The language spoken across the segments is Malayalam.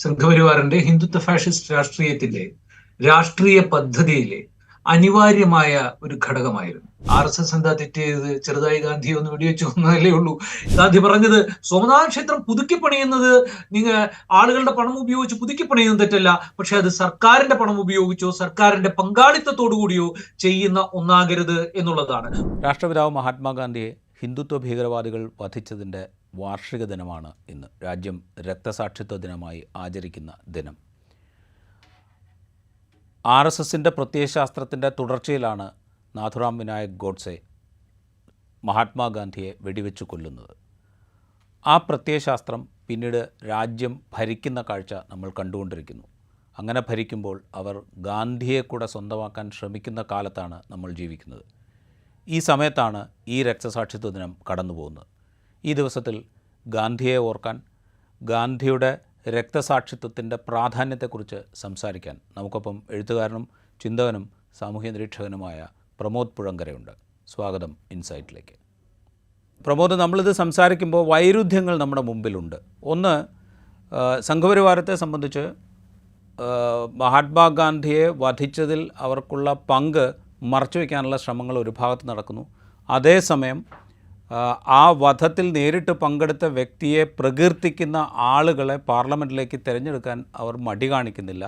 സംഘപരിവാറിന്റെ ഹിന്ദുത്വ ഫാഷിസ്റ്റ് രാഷ്ട്രീയ പദ്ധതിയിലെ അനിവാര്യമായ ഒരു ഘടകമായിരുന്നു. RSS എന്താ തെറ്റിയത്? ചെറുതായി ഗാന്ധി ഒന്ന് വെടിവെച്ചു കൊന്നതല്ലേ ഉള്ളൂ. ഗാന്ധി പറഞ്ഞത് സോമനാഥ ക്ഷേത്രം പുതുക്കി പണിയുന്നത് ആളുകളുടെ പണം ഉപയോഗിച്ച് പുതുക്കി പണിയുന്നത് തെറ്റല്ല, പക്ഷെ അത് സർക്കാരിന്റെ പണം ഉപയോഗിച്ചോ സർക്കാരിന്റെ പങ്കാളിത്തത്തോടു കൂടിയോ ചെയ്യുന്ന ഒന്നാകരുത് എന്നുള്ളതാണ്. രാഷ്ട്രപിതാവ് മഹാത്മാഗാന്ധിയെ ഹിന്ദുത്വ ഭീകരവാദികൾ വധിച്ചതിൻ്റെ വാർഷിക ദിനമാണ് ഇന്ന്. രാജ്യം രക്തസാക്ഷിത്വ ദിനമായി ആചരിക്കുന്ന ദിനം. RSSൻ്റെ പ്രത്യയശാസ്ത്രത്തിൻ്റെ തുടർച്ചയിലാണ് നാഥുറാം വിനായക് ഗോഡ്സെ മഹാത്മാഗാന്ധിയെ വെടിവെച്ച് കൊല്ലുന്നത്. ആ പ്രത്യയശാസ്ത്രം പിന്നീട് രാജ്യം ഭരിക്കുന്ന കാഴ്ച നമ്മൾ കണ്ടുകൊണ്ടിരിക്കുന്നു. അങ്ങനെ ഭരിക്കുമ്പോൾ അവർ ഗാന്ധിയെ കൂടെ സ്വന്തമാക്കാൻ ശ്രമിക്കുന്ന കാലത്താണ് നമ്മൾ ജീവിക്കുന്നത്. ഈ സമയത്താണ് ഈ രക്തസാക്ഷിത്വ ദിനം കടന്നു പോകുന്നത്. ഈ ദിവസത്തിൽ ഗാന്ധിയെ ഓർക്കാൻ, ഗാന്ധിയുടെ രക്തസാക്ഷിത്വത്തിൻ്റെ പ്രാധാന്യത്തെക്കുറിച്ച് സംസാരിക്കാൻ നമുക്കൊപ്പം എഴുത്തുകാരനും ചിന്തകനും സാമൂഹ്യ നിരീക്ഷകനുമായ പ്രമോദ് പുഴങ്കരയുണ്ട്. സ്വാഗതം ഇൻസൈറ്റിലേക്ക്. പ്രമോദ്, നമ്മളിത് സംസാരിക്കുമ്പോൾ വൈരുദ്ധ്യങ്ങൾ നമ്മുടെ മുമ്പിലുണ്ട്. ഒന്ന്, സംഘപരിവാരത്തെ സംബന്ധിച്ച് മഹാത്മാഗാന്ധിയെ വധിച്ചതിൽ അവർക്കുള്ള പങ്ക് മറച്ചുവെക്കാനുള്ള ശ്രമങ്ങൾ ഒരു ഭാഗത്ത് നടക്കുന്നു. അതേസമയം ആ വധത്തിൽ നേരിട്ട് പങ്കെടുത്ത വ്യക്തിയെ പ്രകീർത്തിക്കുന്ന ആളുകളെ പാർലമെൻറ്റിലേക്ക് തിരഞ്ഞെടുക്കാൻ അവർ മടി കാണിക്കുന്നില്ല.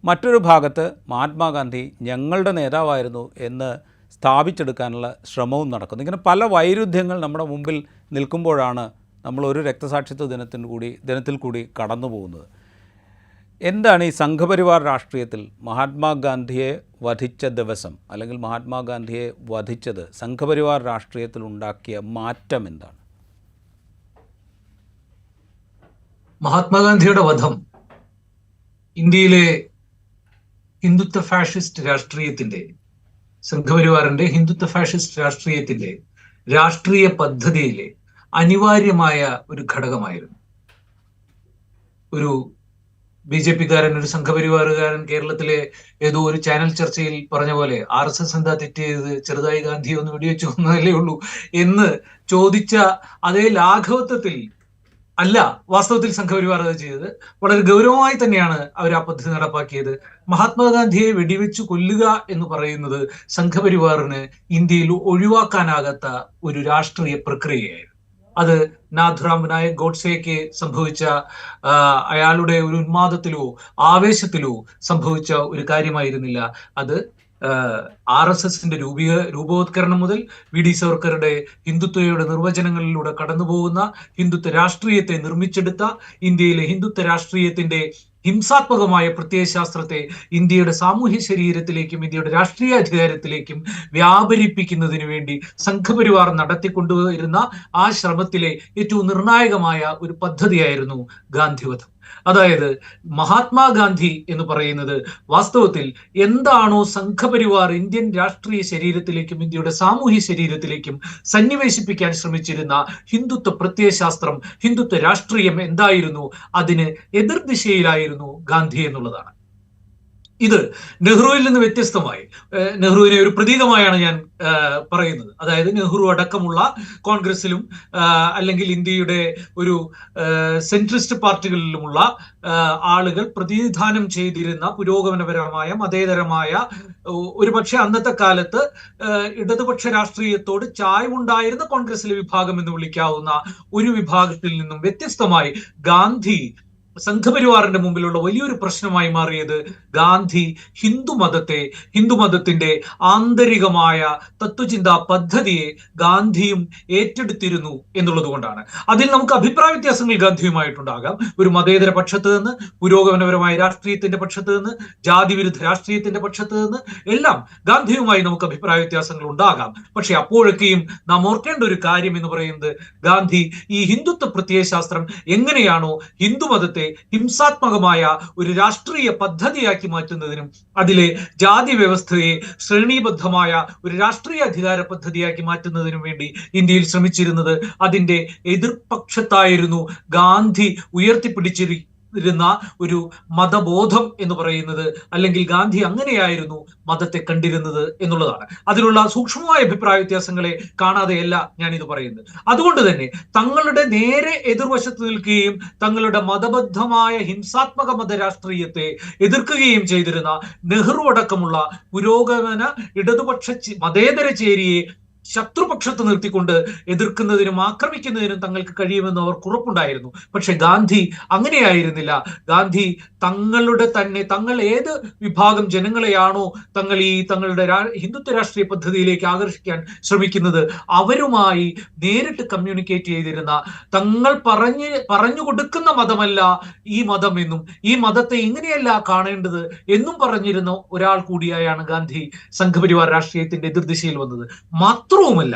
മറ്റൊരു ഭാഗത്ത് മഹാത്മാഗാന്ധി ഞങ്ങളുടെ നേതാവായിരുന്നു എന്ന് സ്ഥാപിച്ചെടുക്കാനുള്ള ശ്രമവും നടക്കുന്നു. ഇങ്ങനെ പല വൈരുദ്ധ്യങ്ങൾ നമ്മുടെ മുമ്പിൽ നിൽക്കുമ്പോഴാണ് നമ്മൾ ഒരു രക്തസാക്ഷിത്വ ദിനത്തിൽ കൂടി കടന്നു പോകുന്നത്. എന്താണ് ഈ സംഘപരിവാർ രാഷ്ട്രീയത്തിൽ മഹാത്മാഗാന്ധിയെ വധിച്ച ദിവസം, അല്ലെങ്കിൽ മഹാത്മാഗാന്ധിയെ വധിച്ചത് സംഘപരിവാർ രാഷ്ട്രീയത്തിൽ ഉണ്ടാക്കിയ മാറ്റം എന്താണ്? മഹാത്മാഗാന്ധിയുടെ വധം ഇന്ത്യയിലെ ഹിന്ദുത്വ ഫാഷിസ്റ്റ് രാഷ്ട്രീയത്തിന്റെ, സംഘപരിവാറിന്റെ ഹിന്ദുത്വ ഫാഷിസ്റ്റ് രാഷ്ട്രീയ പദ്ധതിയിലെ അനിവാര്യമായ ഒരു ഘടകമായിരുന്നു. ഒരു BJP-കാരൻ, ഒരു സംഘപരിവാറുകാരൻ കേരളത്തിലെ ഏതോ ഒരു ചാനൽ ചർച്ചയിൽ പറഞ്ഞ പോലെ RSS എന്താ തെറ്റിയത്? ചെറുതായി ഗാന്ധി ഒന്ന് വെടിവെച്ചു കൊന്നതല്ലേ ഉള്ളൂ എന്ന് ചോദിച്ച അതേ ലാഘവത്വത്തിൽ അല്ല വാസ്തവത്തിൽ സംഘപരിവാർ അത് ചെയ്തത്. വളരെ ഗൗരവമായി തന്നെയാണ് അവർ ആ പദ്ധതി നടപ്പാക്കിയത്. മഹാത്മാഗാന്ധിയെ വെടിവെച്ചു കൊല്ലുക എന്ന് പറയുന്നത് സംഘപരിവാറിന് ഇന്ത്യയിൽ ഒഴിവാക്കാനാകാത്ത ഒരു രാഷ്ട്രീയ പ്രക്രിയയായിരുന്നു. അത് നാഥുറാം വിനായക് ഗോഡ്സെയ്ക്ക് സംഭവിച്ച അയാളുടെ ഒരു ഉന്മാദത്തിലോ ആവേശത്തിലോ സംഭവിച്ച ഒരു കാര്യമായിരുന്നില്ല. അത് RSSന്റെ രൂപവത്കരണം മുതൽ VD സവർക്കറുടെ ഹിന്ദുത്വയുടെ നിർവചനങ്ങളിലൂടെ കടന്നുപോകുന്ന ഹിന്ദുത്വ രാഷ്ട്രീയത്തെ നിർമ്മിച്ചെടുത്ത ഇന്ത്യയിലെ ഹിന്ദുത്വ രാഷ്ട്രീയത്തിന്റെ ഹിംസാത്മകമായ പ്രത്യയശാസ്ത്രത്തെ ഇന്ത്യയുടെ സാമൂഹ്യ ശരീരത്തിലേക്കും ഇന്ത്യയുടെ രാഷ്ട്രീയ അധികാരത്തിലേക്കും വ്യാപരിപ്പിക്കുന്നതിന് വേണ്ടി സംഘപരിവാർ നടത്തിക്കൊണ്ടുവരുന്ന ആ ശ്രമത്തിലെ ഏറ്റവും നിർണായകമായ ഒരു പദ്ധതിയായിരുന്നു ഗാന്ധിവധം. അതായത് മഹാത്മാഗാന്ധി എന്ന് പറയുന്നത് വാസ്തവത്തിൽ എന്താണോ സംഘപരിവാർ ഇന്ത്യൻ രാഷ്ട്രീയ ശരീരത്തിലേക്കും ഇന്ത്യയുടെ സാമൂഹ്യ ശരീരത്തിലേക്കും സന്നിവേശിപ്പിക്കാൻ ശ്രമിച്ചിരുന്ന ഹിന്ദുത്വ പ്രത്യയശാസ്ത്രം, ഹിന്ദുത്വ രാഷ്ട്രീയം എന്തായിരുന്നു, അതിന് എതിർദിശയിലായിരുന്നു ഗാന്ധി എന്നുള്ളതാണ്. ഇത് നെഹ്റുവിൽ നിന്ന് വ്യത്യസ്തമായി, നെഹ്റുവിനെ ഒരു പ്രതീകമായാണ് ഞാൻ പറയുന്നത്. അതായത് നെഹ്റു അടക്കമുള്ള കോൺഗ്രസിലും അല്ലെങ്കിൽ ഇന്ത്യയുടെ ഒരു സെൻട്രിസ്റ്റ് പാർട്ടികളിലുമുള്ള ആളുകൾ പ്രതിനിധാനം ചെയ്തിരുന്ന പുരോഗമനപരമായ മതേതരമായ, ഒരുപക്ഷെ അന്നത്തെ കാലത്ത് ഇടതുപക്ഷ രാഷ്ട്രീയത്തോട് ചായ്വുണ്ടായിരുന്ന കോൺഗ്രസിലെ വിഭാഗം എന്ന് വിളിക്കാവുന്ന ഒരു വിഭാഗത്തിൽ നിന്നും വ്യത്യസ്തമായി ഗാന്ധി സംഘപരിവാറിന്റെ മുമ്പിലുള്ള വലിയൊരു പ്രശ്നമായി മാറിയത് ഗാന്ധി ഹിന്ദുമതത്തിന്റെ ആന്തരികമായ തത്വചിന്താ പദ്ധതിയെ ഗാന്ധിയും ഏറ്റെടുത്തിരുന്നു എന്നുള്ളത് കൊണ്ടാണ്. അതിൽ നമുക്ക് അഭിപ്രായ വ്യത്യാസങ്ങൾ ഗാന്ധിയുമായിട്ടുണ്ടാകാം. ഒരു മതേതര പക്ഷത്ത് നിന്ന്, പുരോഗമനപരമായ രാഷ്ട്രീയത്തിന്റെ പക്ഷത്ത് നിന്ന്, ജാതിവിരുദ്ധ രാഷ്ട്രീയത്തിന്റെ പക്ഷത്ത് നിന്ന് എല്ലാം ഗാന്ധിയുമായി നമുക്ക് അഭിപ്രായ വ്യത്യാസങ്ങൾ ഉണ്ടാകാം. പക്ഷെ അപ്പോഴൊക്കെയും നാം ഓർക്കേണ്ട ഒരു കാര്യം എന്ന് പറയുന്നത്, ഗാന്ധി ഈ ഹിന്ദുത്വ പ്രത്യയശാസ്ത്രം എങ്ങനെയാണോ ഹിന്ദുമതത്തെ ഹിംസാത്മകമായ ഒരു രാഷ്ട്രീയ പദ്ധതിയാക്കി മാറ്റുന്നതിനും അതിലെ ജാതി വ്യവസ്ഥയെ ശ്രേണീബദ്ധമായ ഒരു രാഷ്ട്രീയ അധികാര പദ്ധതിയാക്കി മാറ്റുന്നതിനും വേണ്ടി ഇന്ത്യയിൽ ശ്രമിച്ചിരുന്നത്, അതിന്റെ എതിർപക്ഷത്തായിരുന്നു ഗാന്ധി ഇരുന്ന ഒരു മതബോധം എന്ന് പറയുന്നത്, അല്ലെങ്കിൽ ഗാന്ധി അങ്ങനെയായിരുന്നു മതത്തെ കണ്ടിരുന്നത് എന്നുള്ളതാണ്. അതിലുള്ള സൂക്ഷ്മമായ അഭിപ്രായ വ്യത്യാസങ്ങളെ കാണാതെയല്ല ഞാൻ ഇത് പറയുന്നത്. അതുകൊണ്ട് തന്നെ തങ്ങളുടെ നേരെ എതിർവശത്ത് നിൽക്കുകയും തങ്ങളുടെ മതബദ്ധമായ ഹിംസാത്മക മതരാഷ്ട്രീയത്തെ എതിർക്കുകയും ചെയ്തിരുന്ന നെഹ്റു അടക്കമുള്ള പുരോഗമന ഇടതുപക്ഷ മതേതര ചേരിയെ ശത്രുപക്ഷത്ത് നിർത്തിക്കൊണ്ട് എതിർക്കുന്നതിനും ആക്രമിക്കുന്നതിനും തങ്ങൾക്ക് കഴിയുമെന്ന് അവർക്ക് ഉറപ്പുണ്ടായിരുന്നു. പക്ഷെ ഗാന്ധി അങ്ങനെയായിരുന്നില്ല. ഗാന്ധി തങ്ങൾ ഏത് വിഭാഗം ജനങ്ങളെയാണോ തങ്ങളുടെ ഹിന്ദുത്വ രാഷ്ട്രീയ പദ്ധതിയിലേക്ക് ആകർഷിക്കാൻ ശ്രമിക്കുന്നത് അവരുമായി നേരിട്ട് കമ്മ്യൂണിക്കേറ്റ് ചെയ്തിരുന്ന, തങ്ങൾ പറഞ്ഞു കൊടുക്കുന്ന മതമല്ല ഈ മതം എന്നും ഈ മതത്തെ ഇങ്ങനെയല്ല കാണേണ്ടത് എന്നും പറഞ്ഞിരുന്ന ഒരാൾ കൂടിയായാണ് ഗാന്ധി സംഘപരിവാർ രാഷ്ട്രീയത്തിന്റെ എതിർദിശയിൽ വന്നത്. മാത്രവുമല്ല,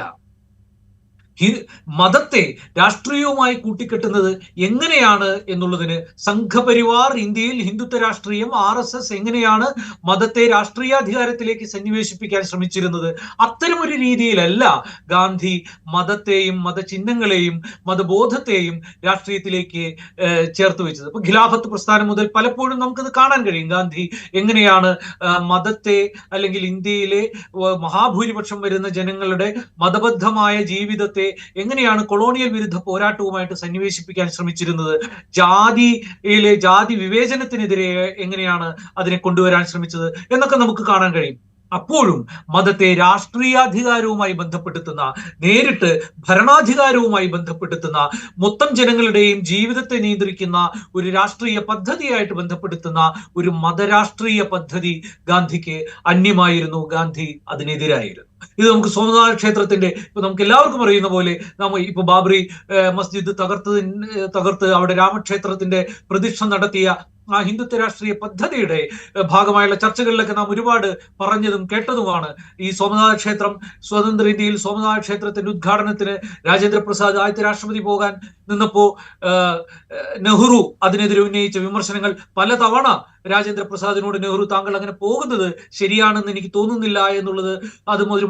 മതത്തെ രാഷ്ട്രീയവുമായി കൂട്ടിക്കെട്ടുന്നത് എങ്ങനെയാണ് എന്നുള്ളതിന് സംഘപരിവാർ ഇന്ത്യയിൽ ഹിന്ദുത്വ രാഷ്ട്രീയം RSS എങ്ങനെയാണ് മതത്തെ രാഷ്ട്രീയാധികാരത്തിലേക്ക് സന്നിവേശിപ്പിക്കാൻ ശ്രമിച്ചിരുന്നത്, അത്തരമൊരു രീതിയിലല്ല ഗാന്ധി മതത്തെയും മതചിഹ്നങ്ങളെയും മതബോധത്തെയും രാഷ്ട്രീയത്തിലേക്ക് ചേർത്ത് വെച്ചത്. ഇപ്പൊ ഖിലാഫത്ത് പ്രസ്ഥാനം മുതൽ പലപ്പോഴും നമുക്കത് കാണാൻ കഴിയും. ഗാന്ധി എങ്ങനെയാണ് മതത്തെ, അല്ലെങ്കിൽ ഇന്ത്യയിലെ മഹാഭൂരിപക്ഷം വരുന്ന ജനങ്ങളുടെ മതബദ്ധമായ ജീവിതത്തെ എങ്ങനെയാണ് കൊളോണിയൽ വിരുദ്ധ പോരാട്ടവുമായിട്ട് സന്നിവേശിപ്പിക്കാൻ ശ്രമിച്ചിരുന്നത്, ജാതി വിവേചനത്തിനെതിരെ എങ്ങനെയാണ് അതിനെ കൊണ്ടുവരാൻ ശ്രമിച്ചത് എന്നൊക്കെ നമുക്ക് കാണാൻ കഴിയും. അപ്പോഴും മതത്തെ രാഷ്ട്രീയാധികാരവുമായി ബന്ധപ്പെടുത്തുന്ന, നേരിട്ട് ഭരണാധികാരവുമായി ബന്ധപ്പെടുത്തുന്ന, മൊത്തം ജനങ്ങളുടെയും ജീവിതത്തെ നിയന്ത്രിക്കുന്ന ഒരു രാഷ്ട്രീയ പദ്ധതിയായിട്ട് ബന്ധപ്പെടുത്തുന്ന ഒരു മതരാഷ്ട്രീയ പദ്ധതി ഗാന്ധിക്ക് അന്യമായിരുന്നു. ഗാന്ധി അതിനെതിരായിരുന്നു. ഇത് നമുക്ക് സോമനാഥ ക്ഷേത്രത്തിന്റെ, ഇപ്പൊ നമുക്ക് എല്ലാവർക്കും അറിയുന്ന പോലെ ഇപ്പൊ ബാബറി മസ്ജിദ് തകർത്ത് അവിടെ രാമക്ഷേത്രത്തിന്റെ പ്രതിഷ്ഠ നടത്തിയ ആ ഹിന്ദുത്വ രാഷ്ട്രീയ പദ്ധതിയുടെ ഭാഗമായുള്ള ചർച്ചകളിലൊക്കെ നാം ഒരുപാട് പറഞ്ഞതും കേട്ടതുമാണ്. ഈ സോമനാഥ ക്ഷേത്രം, സ്വതന്ത്ര ഇന്ത്യയിൽ സോമനാഥ ക്ഷേത്രത്തിന്റെ ഉദ്ഘാടനത്തിന് രാജേന്ദ്ര പ്രസാദ് ആദ്യത്തെ രാഷ്ട്രപതി പോകാൻ നിന്നപ്പോ നെഹ്റു അതിനെതിരെ ഉന്നയിച്ച വിമർശനങ്ങൾ പലതവണ രാജേന്ദ്ര പ്രസാദിനോട് നെഹ്റു താങ്കൾ അങ്ങനെ പോകുന്നത് ശരിയാണെന്ന് എനിക്ക് തോന്നുന്നില്ല എന്നുള്ളത്, അതും ഒരു